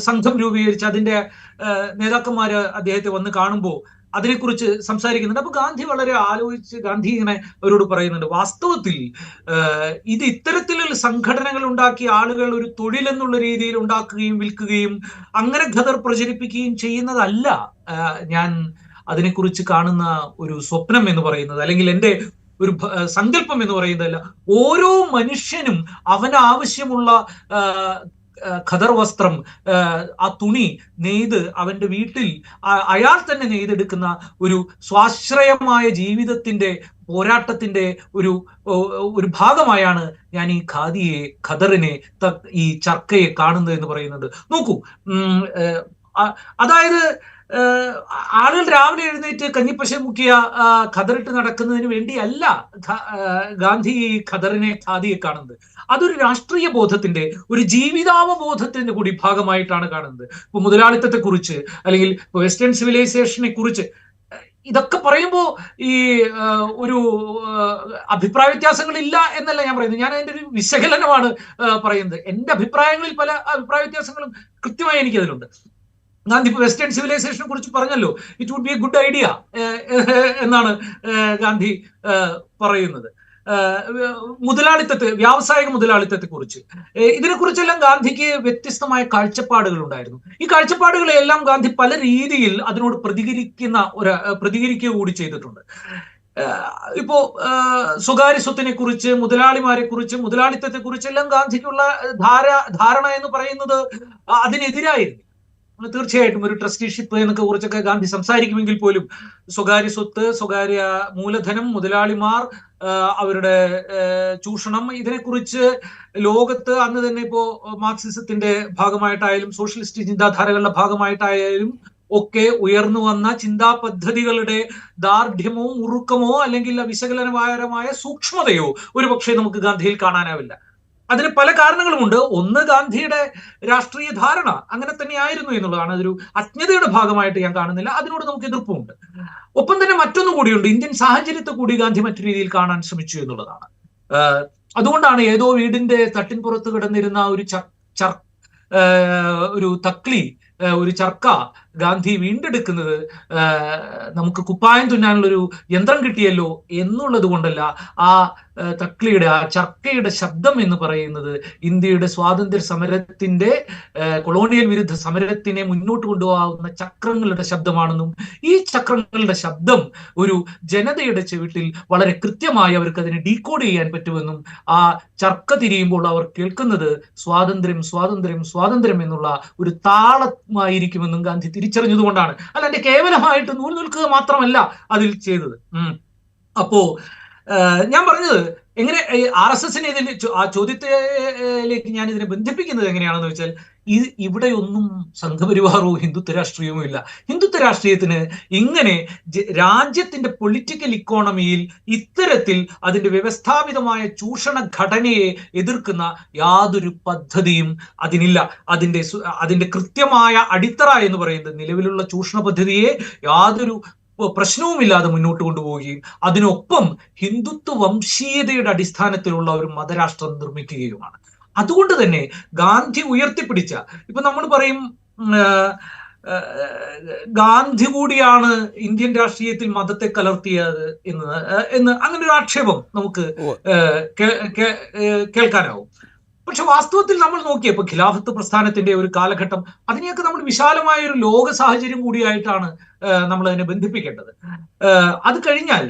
സംഘം രൂപീകരിച്ച് അതിന്റെ നേതാക്കന്മാര് അദ്ദേഹത്തെ വന്ന് കാണുമ്പോൾ അതിനെക്കുറിച്ച് സംസാരിക്കുന്നുണ്ട്. അപ്പൊ ഗാന്ധി വളരെ ആലോചിച്ച് ഗാന്ധി ഇങ്ങനെ അവരോട് പറയുന്നുണ്ട്, വാസ്തവത്തിൽ ഇത് ഇത്തരത്തിലുള്ള സംഘടനകൾ ഉണ്ടാക്കി ആളുകൾ ഒരു തൊഴിൽ എന്നുള്ള രീതിയിൽ ഉണ്ടാക്കുകയും വിൽക്കുകയും അങ്ങനെ ഖദർ പ്രചരിപ്പിക്കുകയും ചെയ്യുന്നതല്ല ഞാൻ അതിനെക്കുറിച്ച് കാണുന്ന ഒരു സ്വപ്നം എന്ന് പറയുന്നത്, അല്ലെങ്കിൽ എൻ്റെ ഒരു സങ്കല്പം എന്ന് പറയുന്നതല്ല. ഓരോ മനുഷ്യനും അവന് ആവശ്യമുള്ള ഖദർ വസ്ത്രം, ആ തുണി നെയ്ത് അവന്റെ വീട്ടിൽ അയാൾ തന്നെ നെയ്തെടുക്കുന്ന ഒരു സ്വാശ്രയമായ ജീവിതത്തിന്റെ പോരാട്ടത്തിന്റെ ഒരു ഭാഗമായാണ് ഞാൻ ഈ ഖദറിനെ, ഈ ചർക്കയെ കാണുന്നത് എന്ന് പറയുന്നത്. നോക്കൂ, അതായത് ആളുകൾ രാവിലെ എഴുന്നേറ്റ് കഞ്ഞിപ്പശ മുക്കിയ ഖദറിട്ട് നടക്കുന്നതിന് വേണ്ടിയല്ല ഗാന്ധി ഖാദിയെ കാണുന്നത്. അതൊരു രാഷ്ട്രീയ ബോധത്തിന്റെ, ഒരു ജീവിതാവബോധത്തിന്റെ കൂടി ഭാഗമായിട്ടാണ് കാണുന്നത്. ഇപ്പൊ മുതലാളിത്തത്തെ കുറിച്ച്, അല്ലെങ്കിൽ വെസ്റ്റേൺ സിവിലൈസേഷനെ കുറിച്ച് ഇതൊക്കെ പറയുമ്പോൾ ഈ ഒരു അഭിപ്രായ വ്യത്യാസങ്ങളില്ല എന്നല്ല ഞാൻ പറയുന്നത്. ഞാൻ അതിന്റെ ഒരു വിശകലനമാണ് പറയുന്നത്. എന്റെ അഭിപ്രായങ്ങളിൽ പല അഭിപ്രായ വ്യത്യാസങ്ങളും കൃത്യമായി എനിക്കതിലുണ്ട്. ഗാന്ധി വെസ്റ്റേൺ സിവിലൈസേഷനെ കുറിച്ച് പറഞ്ഞല്ലോ, it would be a good idea എന്നാണ് ഗാന്ധി പറയുന്നത്. വ്യാവസായിക മുതലാളിത്തത്തെ കുറിച്ച്, ഇതിനെക്കുറിച്ചെല്ലാം ഗാന്ധിക്ക് വ്യത്യസ്തമായ കാഴ്ചപ്പാടുകൾ ഉണ്ടായിരുന്നു. ഈ കാഴ്ചപ്പാടുകളെല്ലാം ഗാന്ധി പല രീതിയിൽ അതിനോട് പ്രതികരിക്കുക കൂടി ചെയ്തിട്ടുണ്ട്. ഇപ്പോ സ്വകാര്യ സ്വത്തിനെ കുറിച്ച്, മുതലാളിമാരെ കുറിച്ച്, മുതലാളിത്തത്തെ കുറിച്ചെല്ലാം ഗാന്ധിക്കുള്ള ധാരണ എന്ന് പറയുന്നത് അതിനെതിരായിരുന്നു. തീർച്ചയായിട്ടും ഒരു ട്രസ്റ്റിഷിപ്പ് എന്നൊക്കെ കുറിച്ചൊക്കെ ഗാന്ധി സംസാരിക്കുമെങ്കിൽ പോലും സ്വകാര്യ സ്വത്ത്, സ്വകാര്യ മൂലധനം, മുതലാളിമാർ, അവരുടെ ചൂഷണം, ഇതിനെക്കുറിച്ച് ലോകത്ത് അന്ന് തന്നെ ഇപ്പോ മാർക്സിസത്തിന്റെ ഭാഗമായിട്ടായാലും സോഷ്യലിസ്റ്റ് ചിന്താധാരകളുടെ ഭാഗമായിട്ടായാലും ഒക്കെ ഉയർന്നു വന്ന ചിന്താ പദ്ധതികളുടെ ദാർഢ്യമോ ഉറുക്കമോ അല്ലെങ്കിൽ വിശകലനപരമായ സൂക്ഷ്മതയോ ഒരുപക്ഷെ നമുക്ക് ഗാന്ധിയിൽ കാണാനാവില്ല. അതിന് പല കാരണങ്ങളുമുണ്ട്. ഒന്ന്, ഗാന്ധിയുടെ രാഷ്ട്രീയ ധാരണ അങ്ങനെ തന്നെയായിരുന്നു എന്നുള്ളതാണ്. അതൊരു അജ്ഞതയുടെ ഭാഗമായിട്ട് ഞാൻ കാണുന്നില്ല. അതിനോട് നമുക്ക് എതിർപ്പുമുണ്ട്. ഒപ്പം തന്നെ മറ്റൊന്നു കൂടിയുണ്ട്, ഇന്ത്യൻ സാഹചര്യത്തെ കൂടി ഗാന്ധി മറ്റു രീതിയിൽ കാണാൻ ശ്രമിച്ചു എന്നുള്ളതാണ്. അതുകൊണ്ടാണ് ഏതോ വീടിന്റെ തട്ടിൻപുറത്ത് കിടന്നിരുന്ന ഒരു തക്ലി, ഒരു ചർക്ക ഗാന്ധി വീണ്ടെടുക്കുന്നത് നമുക്ക് കുപ്പായം തുന്നാനുള്ളൊരു യന്ത്രം കിട്ടിയല്ലോ എന്നുള്ളത് കൊണ്ടല്ല. ആ തക്ലിയുടെ, ആ ചർക്കയുടെ ശബ്ദം എന്ന് പറയുന്നത് ഇന്ത്യയുടെ സ്വാതന്ത്ര്യ സമരത്തിന്റെ, കൊളോണിയൽ വിരുദ്ധ സമരത്തിനെ മുന്നോട്ട് കൊണ്ടുപോകാവുന്ന ചക്രങ്ങളുടെ ശബ്ദമാണെന്നും ഈ ചക്രങ്ങളുടെ ശബ്ദം ഒരു ജനതയുടെ ചെവിട്ടിൽ വളരെ കൃത്യമായി അവർക്ക് അതിനെ ഡീകോഡ് ചെയ്യാൻ പറ്റുമെന്നും ആ ചർക്ക തിരിയുമ്പോൾ അവർ കേൾക്കുന്നത് സ്വാതന്ത്ര്യം സ്വാതന്ത്ര്യം സ്വാതന്ത്ര്യം എന്നുള്ള ഒരു താളമായിരിക്കുമെന്നും ഗാന്ധി തിരിച്ചറിഞ്ഞതുകൊണ്ടാണ്. അല്ലാണ്ട് കേവലമായിട്ട് നൂൽ നിൽക്കുക മാത്രമല്ല അതിൽ ചെയ്തത്. അപ്പോ ഞാൻ പറഞ്ഞത് എങ്ങനെ RSSനെ ഇതിൽ ആ ചോദ്യത്തിലേക്ക് ഞാൻ ഇതിനെ ബന്ധിപ്പിക്കുന്നത് എങ്ങനെയാണെന്ന് വെച്ചാൽ, ഇവിടെയൊന്നും സംഘപരിവാറോ ഹിന്ദുത്വ രാഷ്ട്രീയമോ ഇല്ല. ഹിന്ദുത്വ രാഷ്ട്രീയത്തിന് ഇങ്ങനെ രാജ്യത്തിന്റെ പൊളിറ്റിക്കൽ ഇക്കോണമിയിൽ ഇത്തരത്തിൽ അതിന്റെ വ്യവസ്ഥാപിതമായ ചൂഷണ ഘടനയെ എതിർക്കുന്ന യാതൊരു പദ്ധതിയും അതിനില്ല. അതിന്റെ കൃത്യമായ അടിത്തറ എന്ന് പറയുന്നത് നിലവിലുള്ള ചൂഷണ പദ്ധതിയെ യാതൊരു പ്രശ്നവുമില്ലാതെ മുന്നോട്ട് കൊണ്ടുപോവുകയും അതിനൊപ്പം ഹിന്ദുത്വ വംശീയതയുടെ അടിസ്ഥാനത്തിലുള്ള ഒരു മതരാഷ്ട്രം നിർമ്മിക്കുകയുമാണ്. അതുകൊണ്ട് തന്നെ ഗാന്ധി ഉയർത്തിപ്പിടിച്ച, ഇപ്പൊ നമ്മൾ പറയും ഗാന്ധി കൂടിയാണ് ഇന്ത്യൻ രാഷ്ട്രീയത്തിൽ മതത്തെ കലർത്തിയത് എന്ന് അങ്ങനെ ഒരു ആക്ഷേപം നമുക്ക് കേൾക്കാനാവും. പക്ഷെ വാസ്തവത്തിൽ നമ്മൾ നോക്കിയപ്പോൾ ഖിലാഫത്ത് പ്രസ്ഥാനത്തിന്റെ ഒരു കാലഘട്ടം, അതിനെയൊക്കെ നമ്മൾ വിശാലമായ ഒരു ലോക സാഹചര്യം കൂടിയായിട്ടാണ് നമ്മൾ അതിനെ ബന്ധിപ്പിക്കേണ്ടത്. അത് കഴിഞ്ഞാൽ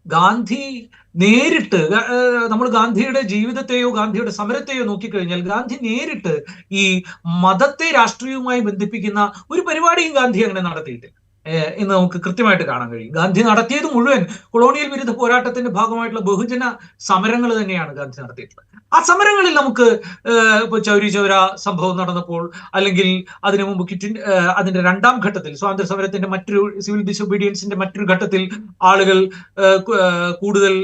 ഗാന്ധി നേരിട്ട്, നമ്മൾ ഗാന്ധിയുടെ ജീവിതത്തെയോ ഗാന്ധിയുടെ സമരത്തെയോ നോക്കിക്കഴിഞ്ഞാൽ ഗാന്ധി നേരിട്ട് ഈ മതത്തെ രാഷ്ട്രീയവുമായി ബന്ധിപ്പിക്കുന്ന ഒരു പരിപാടിയും ഗാന്ധി അങ്ങനെ നടത്തിയിട്ടില്ല എന്ന് നമുക്ക് കൃത്യമായിട്ട് കാണാൻ കഴിയും. ഗാന്ധി നടത്തിയത് മുഴുവൻ കൊളോണിയൽ വിരുദ്ധ പോരാട്ടത്തിന്റെ ഭാഗമായിട്ടുള്ള ബഹുജന സമരങ്ങൾ തന്നെയാണ് ഗാന്ധി നടത്തിയിട്ടുള്ളത്. ആ സമരങ്ങളിൽ നമുക്ക് ഇപ്പൊ ചൗരി ചൗര സംഭവം നടന്നപ്പോൾ, അല്ലെങ്കിൽ അതിനു മുമ്പ് അതിന്റെ രണ്ടാം ഘട്ടത്തിൽ സ്വാതന്ത്ര്യ സമരത്തിന്റെ മറ്റൊരു സിവിൽ ഡിസൊബീഡിയൻസിന്റെ മറ്റൊരു ഘട്ടത്തിൽ ആളുകൾ കൂടുതൽ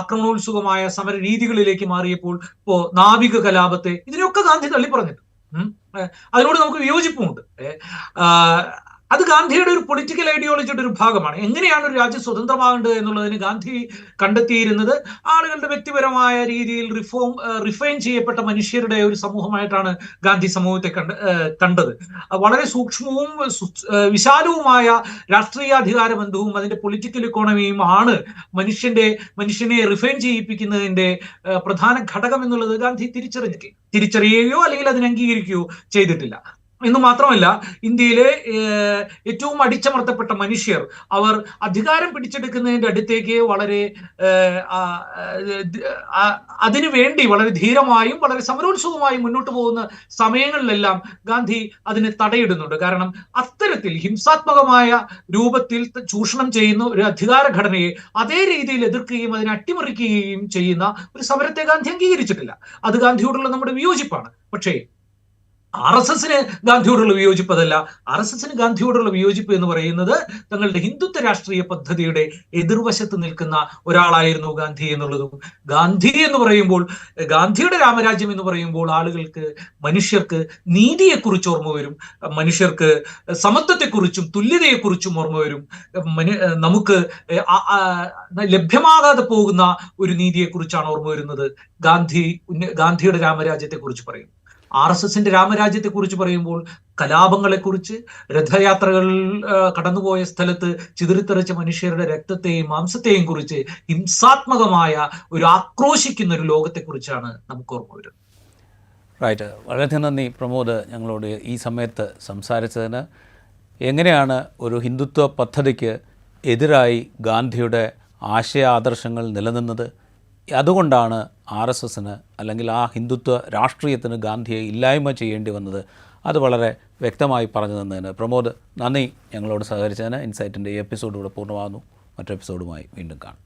ആക്രമണോത്സുകമായ സമര രീതികളിലേക്ക് മാറിയപ്പോൾ, ഇപ്പോ നാവിക കലാപത്തെ, ഇതിനൊക്കെ ഗാന്ധി തള്ളിപ്പറഞ്ഞിട്ടുണ്ട്. അതിനോട് നമുക്ക് വിയോജിപ്പുമുണ്ട്. അത് ഗാന്ധിയുടെ ഒരു പൊളിറ്റിക്കൽ ഐഡിയോളജിയുടെ ഒരു ഭാഗമാണ്. എങ്ങനെയാണ് ഒരു രാജ്യം സ്വതന്ത്രമാകേണ്ടത് എന്നുള്ളതിന് ഗാന്ധി കണ്ടെത്തിയിരുന്നത് ആളുകളുടെ വ്യക്തിപരമായ രീതിയിൽ റിഫൈൻ ചെയ്യപ്പെട്ട മനുഷ്യരുടെ ഒരു സമൂഹമായിട്ടാണ് ഗാന്ധി സമൂഹത്തെ കണ്ടത്. വളരെ സൂക്ഷ്മവും വിശാലവുമായ രാഷ്ട്രീയാധികാര ബന്ധവും അതിന്റെ പൊളിറ്റിക്കൽ ഇക്കോണമിയും ആണ് മനുഷ്യനെ റിഫൈൻ ചെയ്യിപ്പിക്കുന്നതിന്റെ പ്രധാന ഘടകം എന്നുള്ളത് ഗാന്ധി തിരിച്ചറിയുകയോ അല്ലെങ്കിൽ അതിനെ അംഗീകരിക്കുകയോ ചെയ്തിട്ടില്ല. എന്ന് മാത്രമല്ല, ഇന്ത്യയിലെ ഏറ്റവും അടിച്ചമർത്തപ്പെട്ട മനുഷ്യർ അവർ അധികാരം പിടിച്ചെടുക്കുന്നതിന്റെ അടുത്തേക്ക് വളരെ അതിനുവേണ്ടി വളരെ ധീരമായും വളരെ സമരോത്സുകമായും മുന്നോട്ട് പോകുന്ന സമയങ്ങളിലെല്ലാം ഗാന്ധി അതിനെ തടയിടുന്നുണ്ട്. കാരണം അത്തരത്തിൽ ഹിംസാത്മകമായ രൂപത്തിൽ ചൂഷണം ചെയ്യുന്ന ഒരു അധികാര ഘടനയെ അതേ രീതിയിൽ എതിർക്കുകയും അതിനെ അട്ടിമറിക്കുകയും ചെയ്യുന്ന ഒരു സമരത്തെ ഗാന്ധി അംഗീകരിച്ചിട്ടില്ല. അത് ഗാന്ധിയോടുള്ള നമ്മുടെ വിയോജിപ്പാണ്. പക്ഷേ RSSന് ഗാന്ധിയോടുള്ള വിയോജിപ്പതല്ല. RSSന് ഗാന്ധിയോടുള്ള വിയോജിപ്പ് എന്ന് പറയുന്നത് തങ്ങളുടെ ഹിന്ദുത്വ രാഷ്ട്രീയ പദ്ധതിയുടെ എതിർവശത്ത് നിൽക്കുന്ന ഒരാളായിരുന്നു ഗാന്ധി എന്നുള്ളതും, ഗാന്ധി എന്ന് പറയുമ്പോൾ, ഗാന്ധിയുടെ രാമരാജ്യം എന്ന് പറയുമ്പോൾ ആളുകൾക്ക്, മനുഷ്യർക്ക് നീതിയെക്കുറിച്ച് ഓർമ്മ വരും, മനുഷ്യർക്ക് സമത്വത്തെക്കുറിച്ചും തുല്യതയെക്കുറിച്ചും ഓർമ്മ വരും, നമുക്ക് ലഭ്യമാകാതെ പോകുന്ന ഒരു നീതിയെക്കുറിച്ചാണ് ഓർമ്മ വരുന്നത്. ഗാന്ധിയുടെ രാമരാജ്യത്തെ കുറിച്ച് പറയും. RSSന്റെ രാമരാജ്യത്തെ കുറിച്ച് പറയുമ്പോൾ കലാപങ്ങളെക്കുറിച്ച്, രഥയാത്രകൾ കടന്നുപോയ സ്ഥലത്ത് ചിതറിത്തെറിച്ച മനുഷ്യരുടെ രക്തത്തെയും മാംസത്തെയും കുറിച്ച്, ഹിംസാത്മകമായ ഒരു ആക്രോശിക്കുന്ന ഒരു ലോകത്തെക്കുറിച്ചാണ് നമുക്ക് ഓർമ്മ വരുന്നത്. റൈറ്റ്. വളരെയധികം നന്ദി പ്രമോദ് ഞങ്ങളോട് ഈ സമയത്ത് സംസാരിച്ചതിന്. എങ്ങനെയാണ് ഒരു ഹിന്ദുത്വ പദ്ധതിക്ക് എതിരായി ഗാന്ധിയുടെ ആശയാദർശങ്ങൾ നിലനിന്നത്, അതുകൊണ്ടാണ് RSSന് അല്ലെങ്കിൽ ആ ഹിന്ദുത്വ രാഷ്ട്രീയത്തിന് ഗാന്ധിയെ ഇല്ലായ്മ ചെയ്യേണ്ടി വന്നത്, അത് വളരെ വ്യക്തമായി പറഞ്ഞു തന്നതിന് പ്രമോദ് നന്ദി. ഞങ്ങളോട് സഹകരിച്ചതിന്. ഇൻസൈറ്റിൻ്റെ ഈ എപ്പിസോഡ് ഇവിടെ പൂർണ്ണമാകുന്നു. മറ്റൊരു എപ്പിസോഡുമായി വീണ്ടും കാണാം.